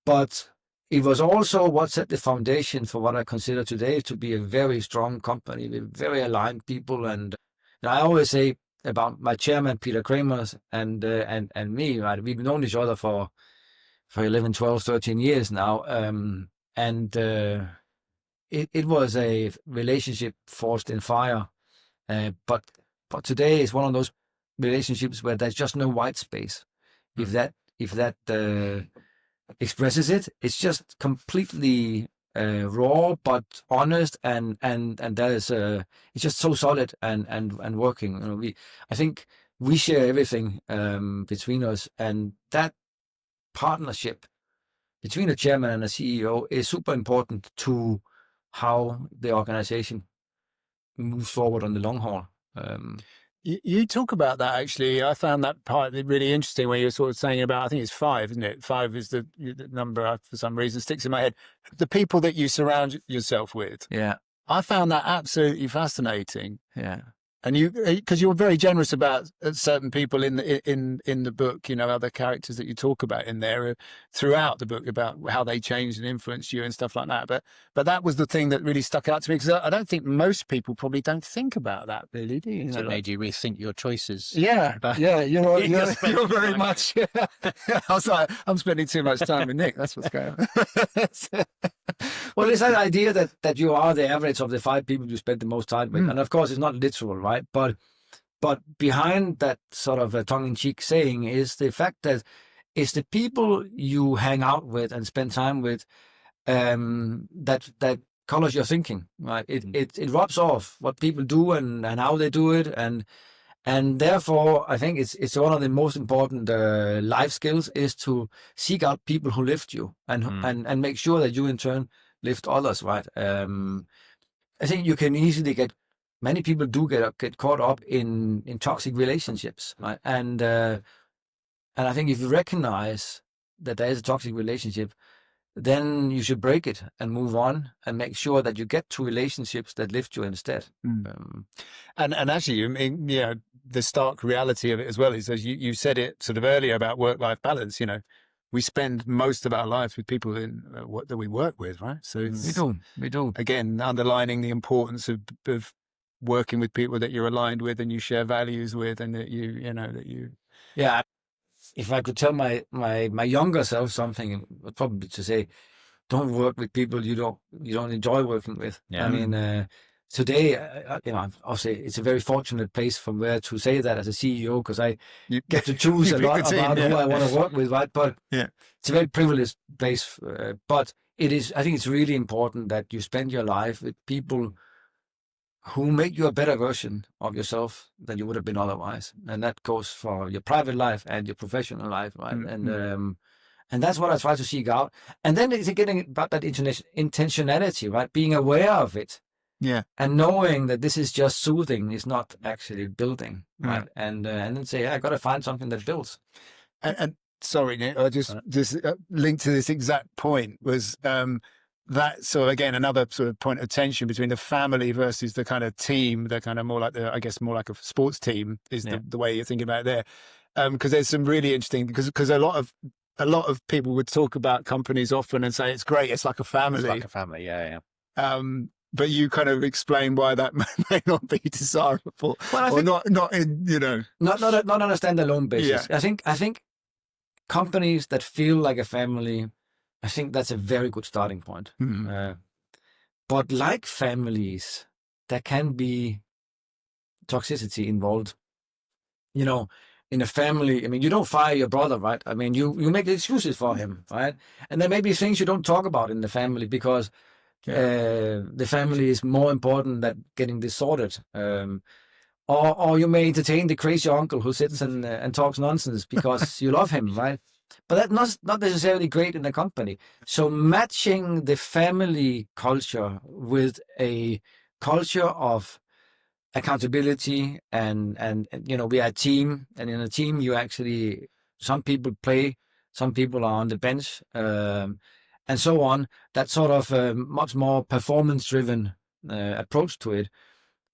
But it was also what set the foundation for what I consider today to be a very strong company with very aligned people. And I always say about my chairman, Peter Kramer, and me, right? We've known each other for 11, 12, 13 years now. It was a relationship forged in fire. But today is one of those relationships where there's just no white space. If that expresses it, it's just completely raw but honest, and that is it's just so solid and working. I think we share everything between us, and that partnership between a chairman and a CEO is super important to how the organization moves forward on the long haul. You talk about that, actually. I found that part really interesting where you're sort of saying about, I think it's 5, isn't it? 5 is the number for some reason sticks in my head. The people that you surround yourself with. Yeah. I found that absolutely fascinating. Yeah. And because you're very generous about certain people in the book, other characters that you talk about in there throughout the book about how they changed and influenced you and stuff like that. But that was the thing that really stuck out to me, because I don't think most people probably don't think about that, really, do you? So it made you rethink your choices. Yeah, you're very much. I was like, I'm spending too much time with Nick. That's what's going on. Well, it's that idea that you are the average of the 5 people you spend the most time with. And of course, it's not literal, right? But behind that sort of a tongue-in-cheek saying is the fact that it's the people you hang out with and spend time with that colors your thinking, right? It rubs off what people do and how they do it, and therefore I think it's one of the most important life skills is to seek out people who lift you and make sure that you in turn lift others, right? I think you can easily many people do get caught up in toxic relationships, right? And I think if you recognize that there is a toxic relationship, then you should break it and move on and make sure that you get to relationships that lift you instead. And actually, I mean, the stark reality of it as well is, as you said it sort of earlier about work-life balance, we spend most of our lives with people that we work with, right? So we do. Again, underlining the importance of working with people that you're aligned with and you share values with, and that you. Yeah. If I could tell my younger self something, it would probably to say, don't work with people you don't enjoy working with. Yeah. I mean, today, obviously, it's a very fortunate place from where to say that as a CEO, because I get to choose a lot about who I want to work with, right? But it's a very privileged place. But it is, I think it's really important that you spend your life with people who make you a better version of yourself than you would have been otherwise. And that goes for your private life and your professional life, right? And that's what I try to seek out. And then it's getting about that intentionality, right? Being aware of it. Yeah. And knowing that this is just soothing, is not actually building, right? And then say, I got to find something that builds. And sorry, Nick, I just linked to this exact point was that sort of, again, another sort of point of tension between the family versus the kind of team, the kind of more like more like a sports team is the way you're thinking about it there. Because there's some really interesting, because a lot of people would talk about companies often and say it's great, it's like a family. It's like a family, yeah. But you kind of explain why that may not be desirable, or not in, not on a standalone basis. Yeah. I think companies that feel like a family, I think that's a very good starting point. But like families, there can be toxicity involved. In a family, I mean, you don't fire your brother, right? I mean, you make excuses for him, right? And there may be things you don't talk about in the family because the family is more important than getting this sorted. Or you may entertain the crazy uncle who sits and talks nonsense because you love him, right? But that's not necessarily great in a company. So matching the family culture with a culture of accountability and we are a team, and in a team you actually, some people play, some people are on the bench, and so on. That sort of much more performance-driven approach to it,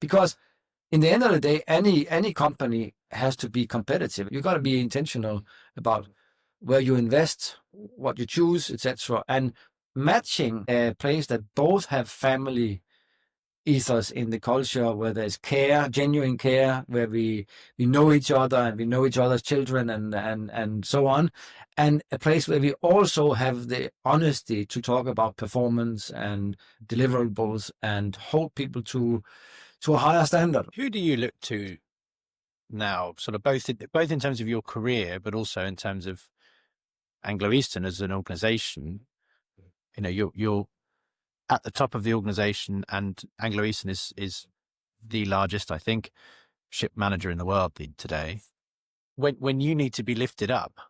because in the end of the day, any company has to be competitive. You got to be intentional about where you invest, what you choose, etc., and matching a place that both have family ethos in the culture, where there's care, genuine care, where we know each other and we know each other's children and so on, and a place where we also have the honesty to talk about performance and deliverables and hold people to a higher standard. Who do you look to now, sort of both in terms of your career, but also in terms of Anglo-Eastern as an organization? You're at the top of the organization, and Anglo-Eastern is the largest, I think, ship manager in the world today. When you need to be lifted up,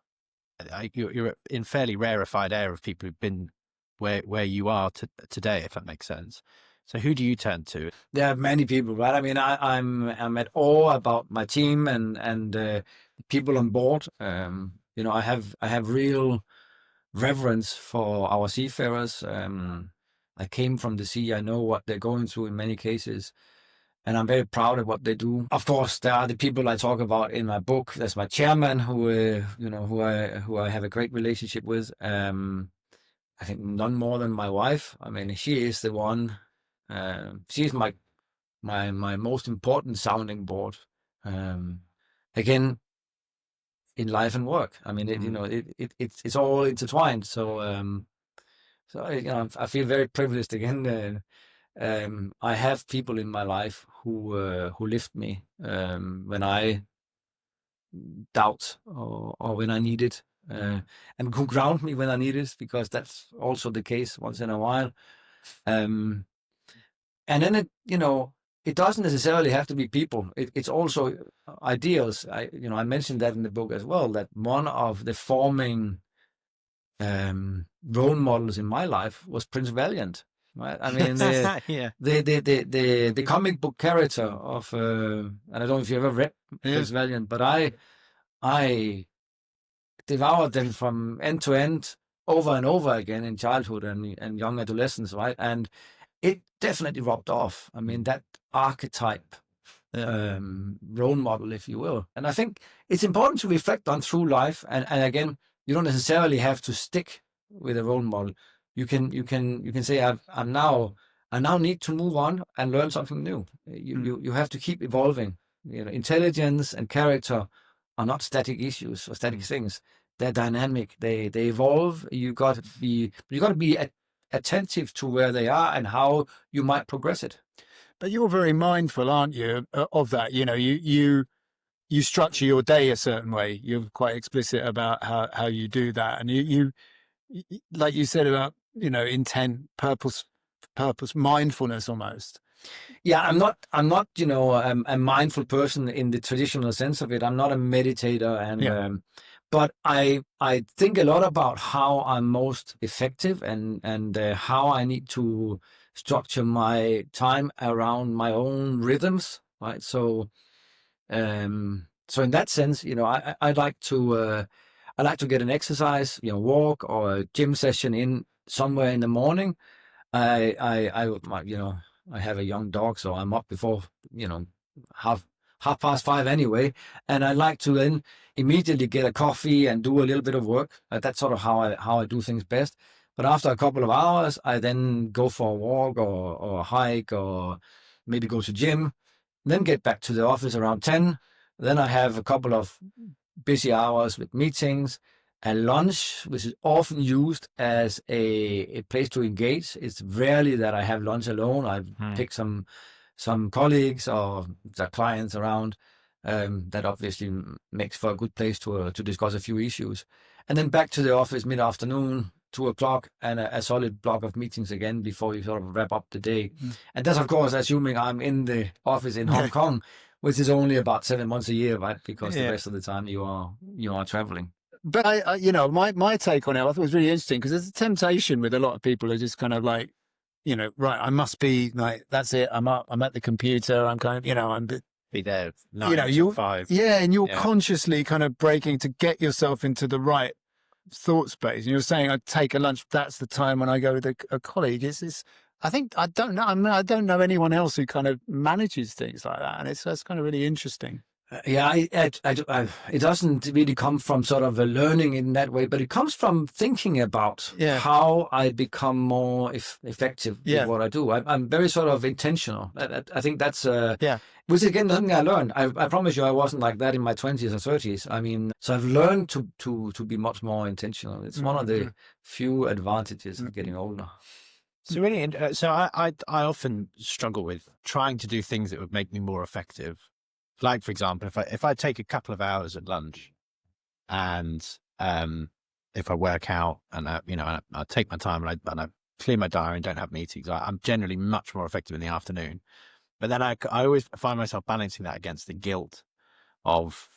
you're in fairly rarefied air of people who've been where you are today, if that makes sense. So who do you turn to? There are many people, right? I mean, I'm at awe about my team and people on board. I have real reverence for our seafarers. I came from the sea. I know what they're going through in many cases, and I'm very proud of what they do. Of course, there are the people I talk about in my book. There's my chairman, who I have a great relationship with. I think none more than my wife. I mean, she is the one. She's my most important sounding board. Again, in life and work. I mean, it's all intertwined. So I feel very privileged again. I have people in my life who lift me when I doubt or when I need it, and who ground me when I need it, because that's also the case once in a while. And then it doesn't necessarily have to be people. It's also ideals. I mentioned that in the book as well, that one of the forming role models in my life was Prince Valiant. Right? I mean, the comic book character of, and I don't know if you ever read Prince Valiant, but I devoured them from end to end over and over again in childhood and young adolescence, right? And it definitely rubbed off. I mean, that archetype role model, if you will. And I think it's important to reflect on through life. And again, you don't necessarily have to stick with a role model. You can say, I now need to move on and learn something new. You have to keep evolving. Intelligence and character are not static issues or static things. They're dynamic. They evolve. You got to be attentive to where they are and how you might progress it. But you're very mindful, aren't you, of that? You know, you structure your day a certain way. You're quite explicit about how you do that, and you like you said about, you know, intent, purpose, mindfulness almost. Yeah, I'm not, you know, a mindful person in the traditional sense of it. I'm not a meditator, and but I think a lot about how I'm most effective, and how I need to structure my time around my own rhythms, right? So so in that sense, you know, I like to get an exercise, you know, walk or a gym session in somewhere in the morning. You know, I have a young dog, so I'm up before, you know, half past 5 anyway, and I like to then immediately get a coffee and do a little bit of work. That's sort of how I do things best. But after a couple of hours, I then go for a walk or a hike, or maybe go to gym, then get back to the office around 10. Then I have a couple of busy hours with meetings, and lunch, which is often used as a place to engage. It's rarely that I have lunch alone. I've picked some colleagues or the clients around. That obviously makes for a good place to discuss a few issues. And then back to the office mid-afternoon, 2:00, and a solid block of meetings again before you sort of wrap up the day. And that's, of course, assuming I'm in the office in Hong Kong, which is only about 7 months a year, right? Because the rest of the time you are traveling. But I you know, my take on it, I thought it was really interesting, because there's a temptation with a lot of people who just kind of like, you know, right, I must be like, that's it, I'm up, I'm at the computer, I'm kind of, you know, I'm Be there 9 you know, to you're 5. Yeah, and you're consciously kind of breaking to get yourself into the right thought space. And you're saying, I take a lunch, that's the time when I go with a colleague. It's I think, I don't know, I mean, I don't know anyone else who kind of manages things like that, and that's kind of really interesting. Yeah, it doesn't really come from sort of a learning in that way, but it comes from thinking about how I become more effective with what I do. I'm very sort of intentional. I think that's which is again something I learned. I promise you, I wasn't like that in my 20s or 30s. I mean, so I've learned to be much more intentional. It's one of the few advantages of getting older. So really, so I often struggle with trying to do things that would make me more effective. Like, for example, if I take a couple of hours at lunch, and if I work out and I take my time and I clear my diary and don't have meetings, I'm generally much more effective in the afternoon. But then I always find myself balancing that against the guilt of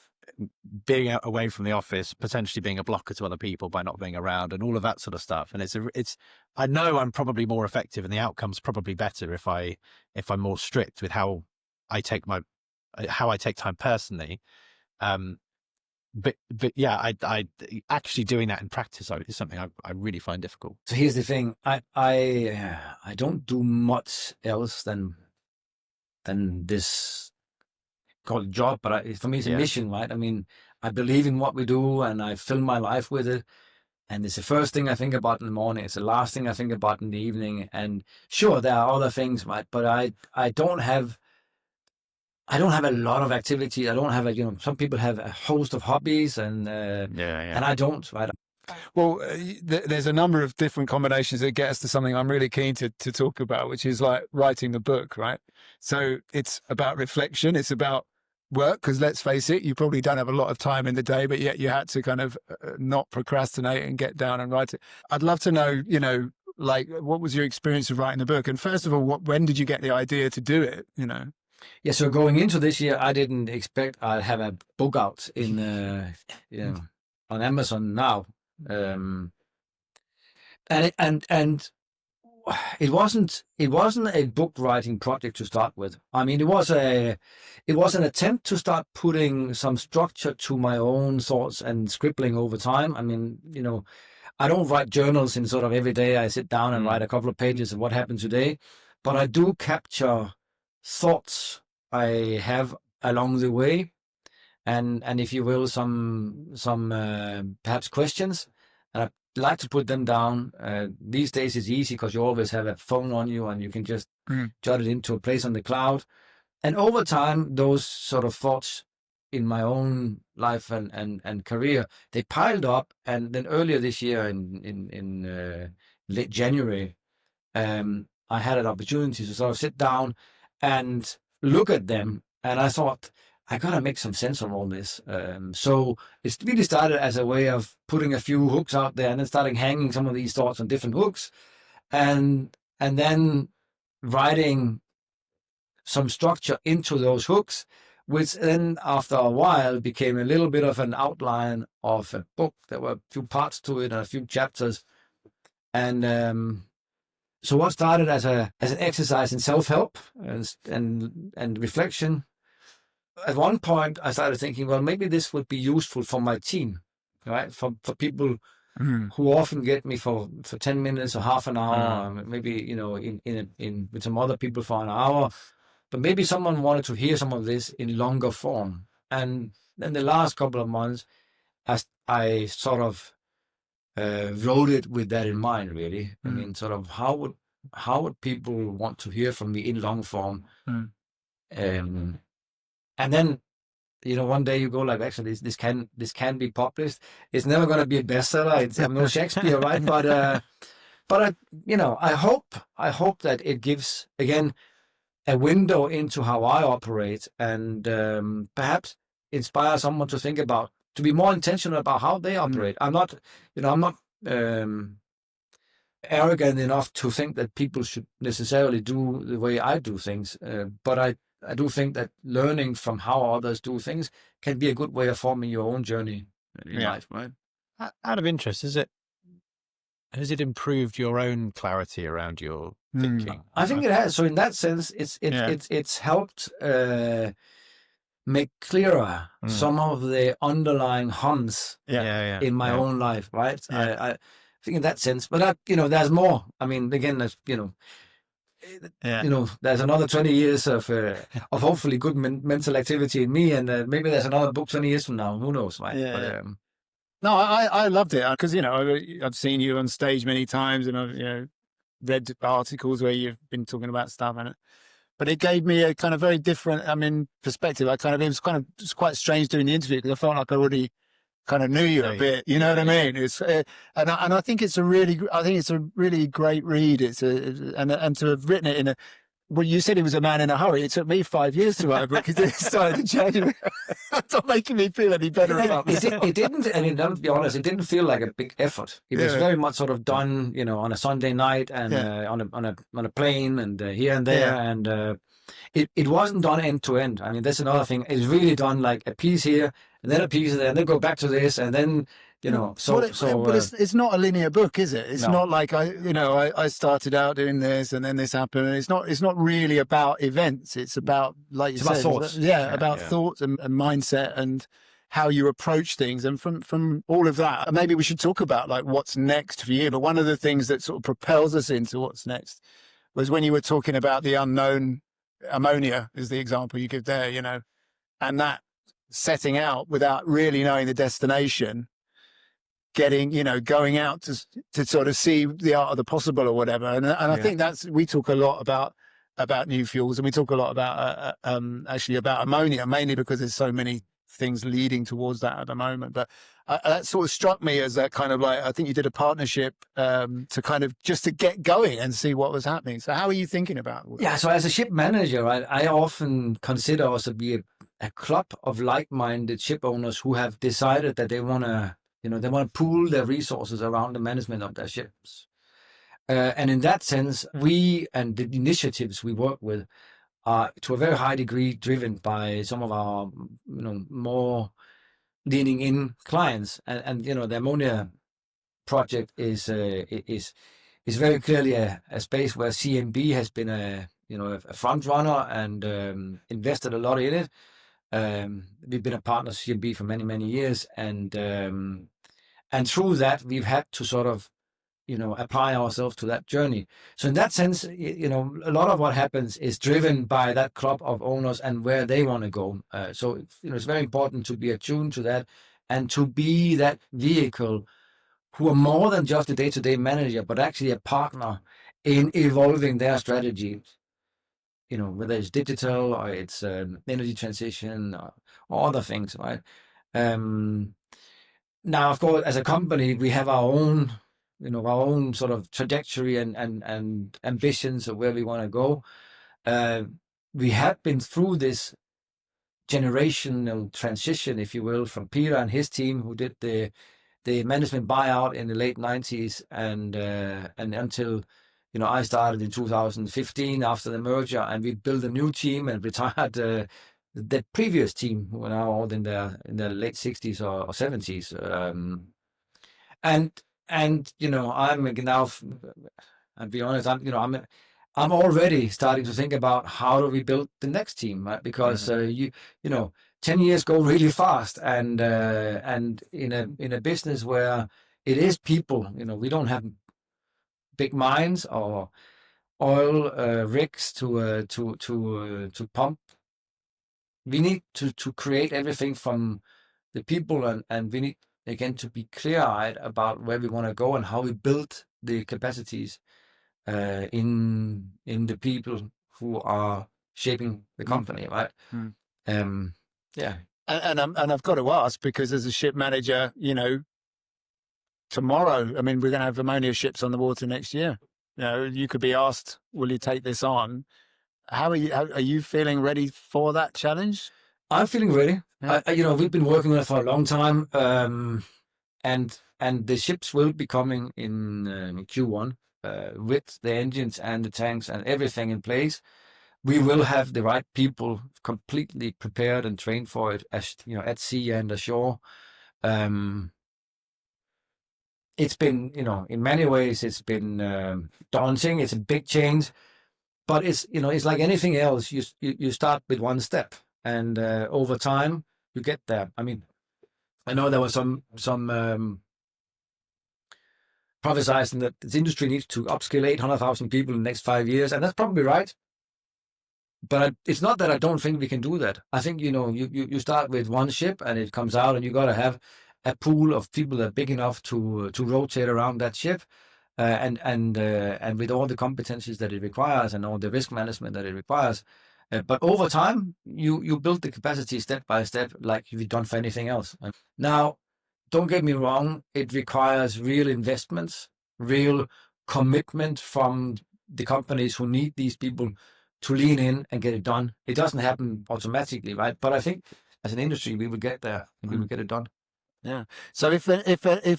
being out away from the office, potentially being a blocker to other people by not being around, and all of that sort of stuff. And I know I'm probably more effective, and the outcome's probably better if I'm more strict with how I take time personally. But yeah, I actually doing that in practice is something I really find difficult. So here's the thing: I don't do much else than this, call it job, but for me it's a mission, right? I mean, I believe in what we do, and I fill my life with it. And it's the first thing I think about in the morning. It's the last thing I think about in the evening. And sure, there are other things, right? But I don't have a lot of activity. I don't have some people have a host of hobbies, and and I don't, right? Well, there's a number of different combinations that get us to something I'm really keen to talk about, which is like writing the book, right? So it's about reflection. It's about work, because let's face it, you probably don't have a lot of time in the day, but yet you had to kind of not procrastinate and get down and write it. I'd love to know, like, what was your experience of writing the book? And first of all, when did you get the idea to do it, Yeah, so going into this year, I didn't expect I'd have a book out in on Amazon now. And it wasn't a book writing project to start with. I mean, it was an attempt to start putting some structure to my own thoughts and scribbling over time. I mean, I don't write journals in sort of every day. I sit down and write a couple of pages of what happened today, but I do capture thoughts I have along the way, and if you will, some perhaps questions, and I like to put them down. These days it's easy because you always have a phone on you, and you can just jot it into a place on the cloud. And over time, those sort of thoughts in my own life and career, they piled up. And then earlier this year, in late January, I had an opportunity to sort of sit down and look at them. And I thought, I gotta make some sense of all this. So it really started as a way of putting a few hooks out there and then starting hanging some of these thoughts on different hooks, and then writing some structure into those hooks, which then after a while became a little bit of an outline of a book. There were a few parts to it and a few chapters. And so what started as an exercise in self-help and reflection, at one point I started thinking, well, maybe this would be useful for my team, right? For people who often get me for 10 minutes or half an hour, maybe, you know, in with some other people for an hour. But maybe someone wanted to hear some of this in longer form. And then the last couple of months, I sort of wrote it with that in mind, really. I mean, sort of how would people want to hear from me in long form? And then, you know, one day you go like, actually, this can be published. It's never going to be a bestseller. I'm no Shakespeare, right? But I, you know, I hope that it gives, again, a window into how I operate, and perhaps inspire someone to think about, to be more intentional about how they operate. I'm not arrogant enough to think that people should necessarily do the way I do things, but I do think that learning from how others do things can be a good way of forming your own journey in life, right? Out of interest, has it improved your own clarity around your thinking? I think it has. So in that sense, it's helped make clearer some of the underlying hunts in my own life, right? I think in that sense, but you know, there's more. I mean, again, there's, you know, there's another 20 years of hopefully good mental activity in me, and maybe there's another book 20 years from now. Who knows, right? Yeah. No, I loved it because, you know, I've seen you on stage many times, and I've, you know, read articles where you've been talking about stuff, but it gave me a kind of very different, perspective. It was quite strange doing the interview because I felt like I already kind of knew you a bit. You know what I mean? It's and I think it's a really great read. And to have written it in a. Well, you said he was a man in a hurry. It took me 5 years to write a book because it started in January. It's not making me feel any better about it. It didn't, I mean, I'll be honest, it didn't feel like a big effort. It was very much sort of done, you know, on a Sunday night and on a plane and here and there. And it wasn't done end to end. I mean, that's another thing. It's really done like a piece here and then a piece there and then go back to this and then, you know, but it's not a linear book, is it? It's not like I started out doing this and then this happened. And it's not really about events. It's about, like you said, thoughts. About thoughts and mindset and how you approach things. And from all of that, maybe we should talk about like what's next for you. But one of the things that sort of propels us into what's next was when you were talking about the unknown. Ammonia is the example you give there, you know, and that setting out without really knowing the destination, going out to sort of see the art of the possible or whatever. And I think we talk a lot about new fuels, and we talk a lot about actually about ammonia, mainly because there's so many things leading towards that at the moment. But that sort of struck me as that kind of like, I think you did a partnership to kind of just to get going and see what was happening. So how are you thinking about it? Yeah, so as a ship manager, right, I often consider us to be a club of like-minded ship owners who have decided that they want to pool their resources around the management of their ships. And in that sense, we and the initiatives we work with are to a very high degree driven by some of our, you know, more leaning in clients. And you know, the ammonia project is very clearly a space where CMB has been a front runner and invested a lot in it. We've been a partner of CMB for many, many years, and through that we've had to sort of, you know, apply ourselves to that journey. So in that sense, you know, a lot of what happens is driven by that club of owners and where they want to go. So, you know, it's very important to be attuned to that and to be that vehicle who are more than just a day-to-day manager, but actually a partner in evolving their strategy. You know, whether it's digital or it's energy transition or other things, right? Now, of course, as a company, we have our own sort of trajectory and ambitions of where we want to go. we had been through this generational transition, if you will, from Peter and his team, who did the management buyout in the late 90s, and until I started in 2015 after the merger, and we built a new team and retired the previous team, who are now all in their late 60s or 70s. And I'm now, I'll be honest, I'm already starting to think about how do we build the next team, right? Because 10 years go really fast, and in a business where it is people, we don't have big mines or oil rigs to pump. We need to create everything from the people, and we need again to be clear-eyed about where we want to go and how we build the capacities in the people who are shaping the company, right? Yeah. And I've got to ask, because as a ship manager, tomorrow, I mean, we're going to have ammonia ships on the water next year. You could be asked, will you take this on? How are you feeling ready for that challenge? I'm feeling ready. Yeah. We've been working on it for a long time, and the ships will be coming in Q1 with the engines and the tanks and everything in place. We will have the right people completely prepared and trained for it, as at sea and ashore. It's been, in many ways, it's been daunting. It's a big change, but it's like anything else. You start with one step, and over time you get there. I mean, I know there was some prophesizing that this industry needs to upskill 800,000 people in the next 5 years, and that's probably right. But it's not that I don't think we can do that. I think you start with one ship and it comes out, and you got to have a pool of people that are big enough to rotate around that ship, and with all the competencies that it requires and all the risk management that it requires. But over time, you build the capacity step by step, like you've done for anything else. Now, don't get me wrong, it requires real investments, real commitment from the companies who need these people to lean in and get it done. It doesn't happen automatically, right? But I think as an industry, we will get there and we will get it done. Yeah. So if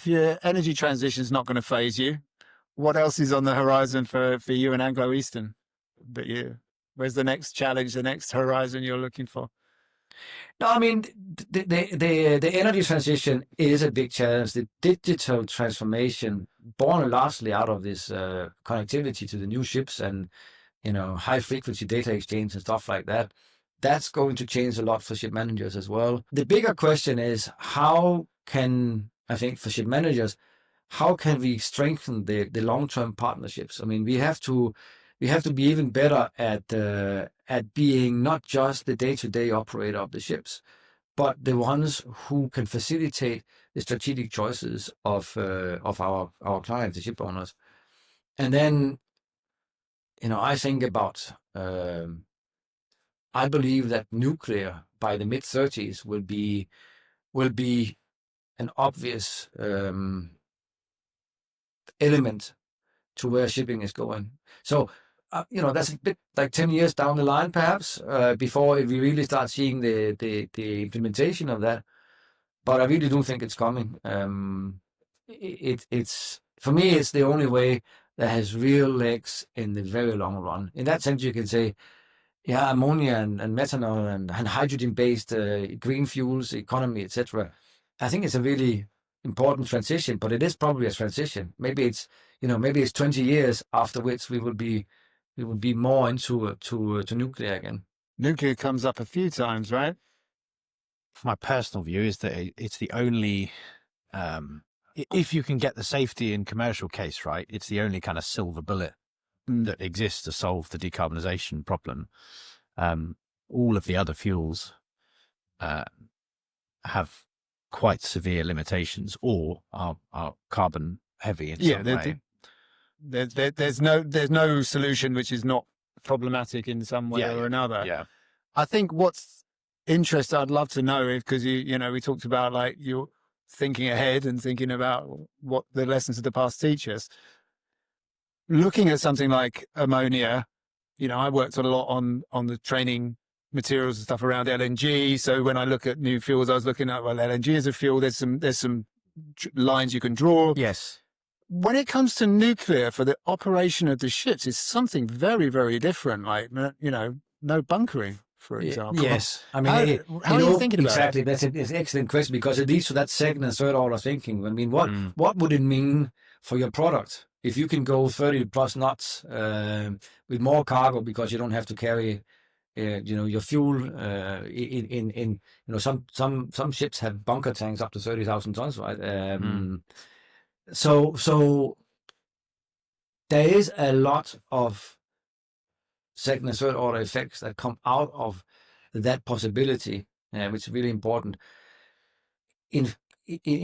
your energy transition is not going to phase you, what else is on the horizon for you and Anglo-Eastern? Where's the next challenge, the next horizon you're looking for? No, I mean, the energy transition is a big challenge. The digital transformation, born largely out of this connectivity to the new ships and high frequency data exchange and stuff like that, that's going to change a lot for ship managers as well. The bigger question is, how can, I think for ship managers, how can we strengthen the long-term partnerships? I mean, we have to be even better at being not just the day-to-day operator of the ships, but the ones who can facilitate the strategic choices of our clients, the ship owners. And then, I think about, I believe that nuclear by the mid-30s will be an obvious element to where shipping is going. So, that's a bit like 10 years down the line, perhaps, before we really start seeing the implementation of that. But I really do think it's coming. It's for me, it's the only way that has real legs in the very long run. In that sense, you can say, yeah, ammonia and methanol and hydrogen-based green fuels economy, etc. I think it's a really important transition, but it is probably a transition. Maybe it's 20 years after which we will be more into nuclear again. Nuclear comes up a few times, right? My personal view is that it's the only, if you can get the safety and commercial case right, it's the only kind of silver bullet that exists to solve the decarbonisation problem. All of the other fuels have quite severe limitations or are carbon heavy in some way. There's no solution which is not problematic in some way or another. Yeah. I think what's interesting, I'd love to know, because we talked about like you're thinking ahead and thinking about what the lessons of the past teach us. Looking at something like ammonia, I worked a lot on the training materials and stuff around LNG. So when I look at new fuels, I was looking at, well, LNG as a fuel. There's some lines you can draw. Yes. When it comes to nuclear for the operation of the ships, it's something very, very different. Like, no bunkering, for example. Yes. I mean, how are you thinking about exactly? it? That's an excellent question, because it leads to that second and third order thinking. I mean, what would it mean for your product if you can go 30 plus knots with more cargo, because you don't have to carry your fuel in some ships have bunker tanks up to 30,000 tons, right? So there is a lot of second and third order effects that come out of that possibility, which is really important. In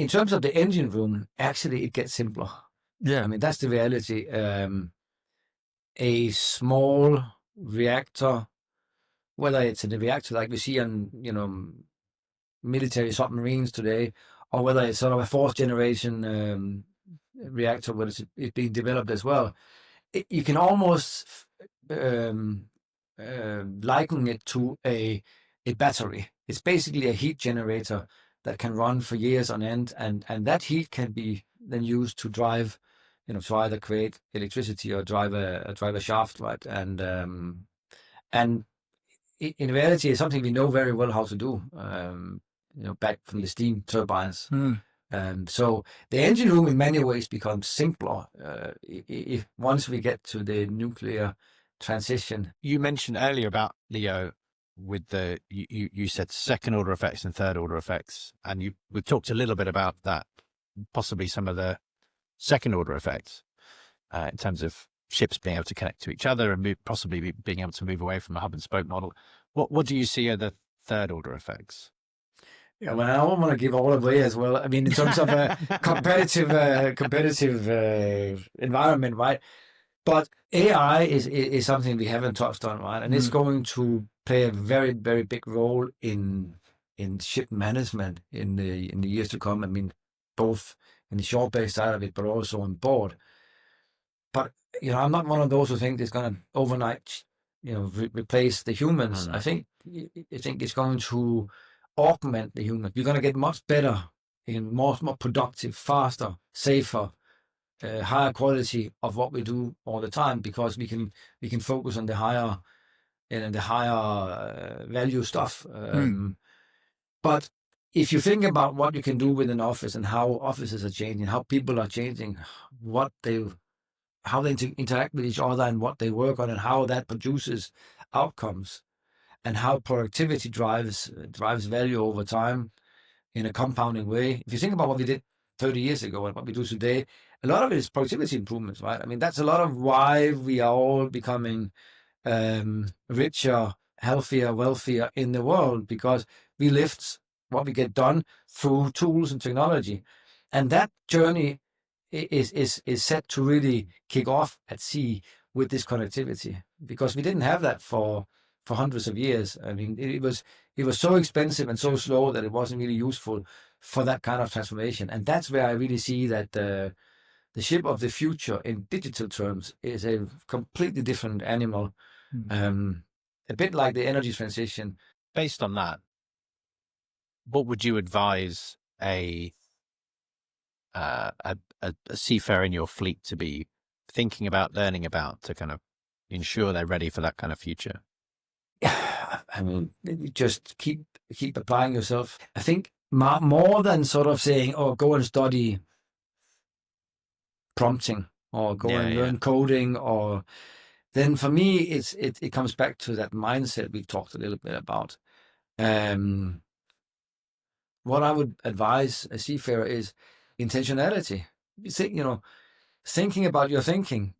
terms of the engine room, actually it gets simpler. Yeah. I mean, that's the reality. A small reactor, whether it's a reactor like we see on military submarines today, or whether it's sort of a fourth generation reactor, where it's being developed as well, you can almost liken it to a battery. It's basically a heat generator that can run for years on end, and that heat can be then used to drive, to either create electricity or drive a shaft, right? And in reality, it's something we know very well how to do. Back from the steam turbines. So the engine room in many ways becomes simpler if once we get to the nuclear transition. You mentioned earlier about Leo with you said second order effects and third order effects, and we've talked a little bit about that, possibly some of the second order effects in terms of ships being able to connect to each other and possibly being able to move away from a hub and spoke model. What do you see are the third order effects? Yeah, well, I don't want to give all away as well. I mean, in terms of a competitive environment, right? But AI is something we haven't touched on, right? And it's going to play a very, very big role in ship management in the years to come. I mean, both in the shore-based side of it, but also on board. But I'm not one of those who think it's going to overnight, replace the humans. I think it's going to augment the human. We're going to get much better in more productive, faster, safer, higher quality of what we do all the time, because we can focus on the higher value stuff. But if you think about what you can do with an office and how offices are changing, how people are changing, how they interact with each other and what they work on, and how that produces outcomes, and how productivity drives value over time in a compounding way. If you think about what we did 30 years ago and what we do today, a lot of it is productivity improvements, right? I mean, that's a lot of why we are all becoming richer, healthier, wealthier in the world, because we lift what we get done through tools and technology. And that journey is set to really kick off at sea with this connectivity, because we didn't have that for hundreds of years. I mean, it was so expensive and so slow that it wasn't really useful for that kind of transformation. And that's where I really see that the ship of the future in digital terms is a completely different animal, a bit like the energy transition. Based on that, what would you advise a seafarer in your fleet to be thinking about, learning about, to kind of ensure they're ready for that kind of future? I mean, just keep applying yourself. I think more than sort of saying, "Oh, go and study prompting or go and learn coding," or then for me, it comes back to that mindset we talked a little bit about. What I would advise a seafarer is intentionality. Thinking about your thinking.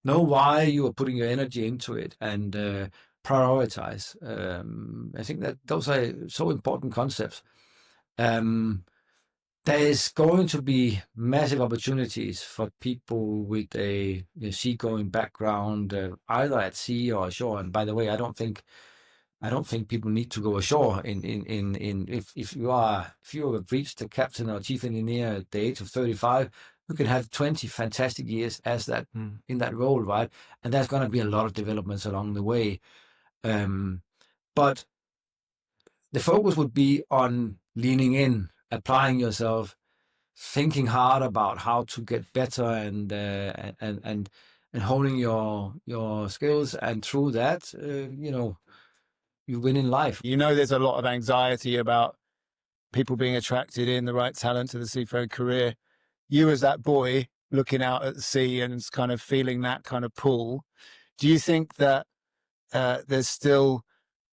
Know why you are putting your energy into it, and prioritize. I think that those are so important concepts. There is going to be massive opportunities for people with a seagoing background, either at sea or ashore. And by the way, I don't think people need to go ashore. If you have reached the captain or chief engineer at the age of 35, you can have 20 fantastic years as that in that role, right? And there's going to be a lot of developments along the way. But the focus would be on leaning in, applying yourself, thinking hard about how to get better, and honing your skills, and through that, you win in life. There's a lot of anxiety about people being attracted in the right talent to the seafaring career. You, as that boy looking out at the sea and kind of feeling that kind of pull, do you think that there's still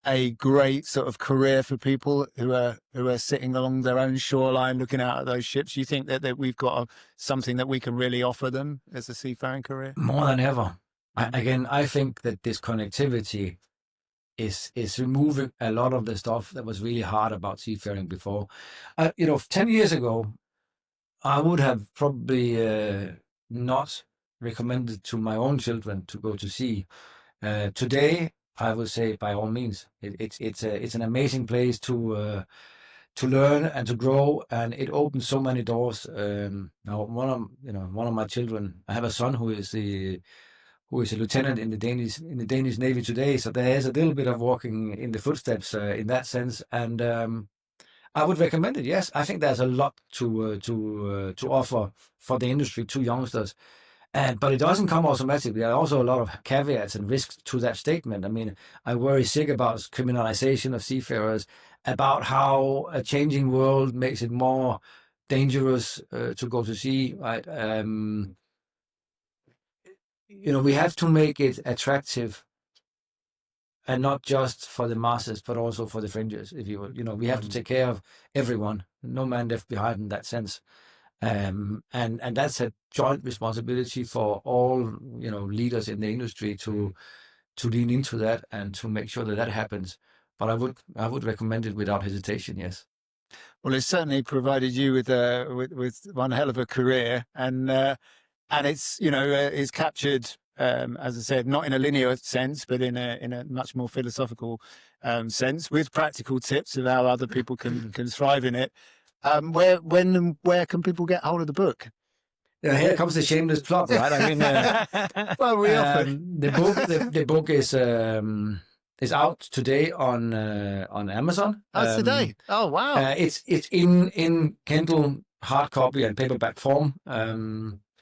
a great sort of career for people who are sitting along their own shoreline looking out at those ships? Do you think that we've got something that we can really offer them as a seafaring career? More than ever. I think that this connectivity is removing a lot of the stuff that was really hard about seafaring before. 10 years ago, I would have probably not recommended to my own children to go to sea. Today, I would say by all means, it's an amazing place to learn and to grow, and it opens so many doors. Now, one of my children, I have a son who is a lieutenant in the Danish Navy today, so there is a little bit of walking in the footsteps in that sense, and I would recommend it. Yes, I think there's a lot to offer for the industry to youngsters. But it doesn't come automatically. There are also a lot of caveats and risks to that statement. I mean, I worry sick about criminalization of seafarers, about how a changing world makes it more dangerous to go to sea. Right? We have to make it attractive, and not just for the masses, but also for the fringes, if you will. We have to take care of everyone, no man left behind in that sense. And that's a joint responsibility for all leaders in the industry to lean into that and to make sure that happens. But I would recommend it without hesitation. Yes. Well, it's certainly provided you with one hell of a career, and it's is captured, as I said, not in a linear sense, but in a much more philosophical sense, with practical tips of how other people can thrive in it. Where can people get hold of the book? Yeah, here comes the shameless plug, right? I mean, well, we often the book is out today on Amazon. Oh, today! Oh, wow! It's in Kindle hard copy and paperback form.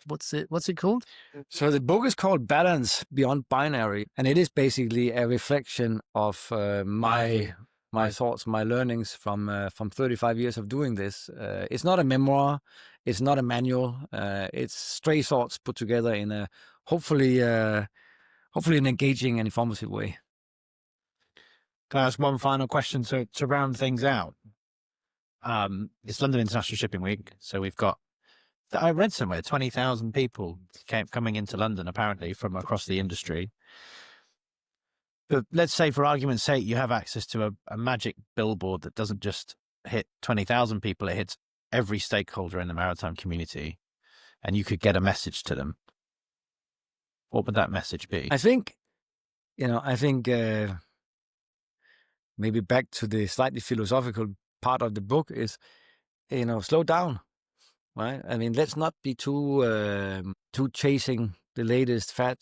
What's it called? So the book is called Balance Beyond Binary, and it is basically a reflection of my thoughts, my learnings from 35 years of doing this. It's not a memoir, it's not a manual. It's stray thoughts put together in a hopefully an engaging and informative way. Can I ask one final question to round things out? It's London International Shipping Week, so we've got, I read somewhere, 20,000 people coming into London apparently from across the industry. But let's say, for argument's sake, you have access to a magic billboard that doesn't just hit 20,000 people, it hits every stakeholder in the maritime community, and you could get a message to them. What would that message be? I think maybe back to the slightly philosophical part of the book is, slow down, right? I mean, let's not be too chasing the latest fad,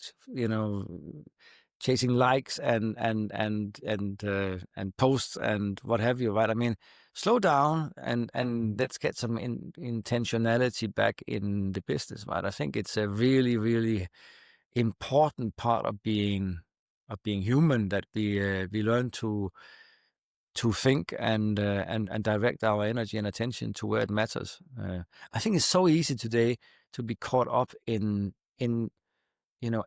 chasing likes and posts and what have you, right? I mean, slow down and let's get some intentionality back in the business, right? I think it's a really, really important part of being human, that we learn to think and direct our energy and attention to where it matters. I think it's so easy today to be caught up in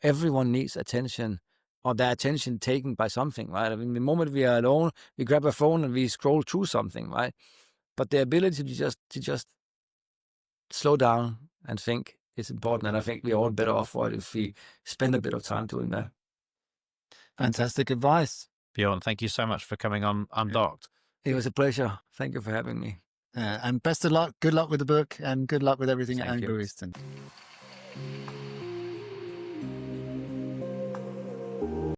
everyone needs attention, or their attention taken by something, right? I mean, the moment we are alone, we grab a phone and we scroll through something, right? But the ability to just slow down and think is important, and I think we're all better off for it if we spend a bit of time doing that. Fantastic advice. Bjorn, thank you so much for coming on Undocked. It was a pleasure. Thank you for having me. And best of luck. Good luck with the book, and good luck with everything at Anglo-Eastern.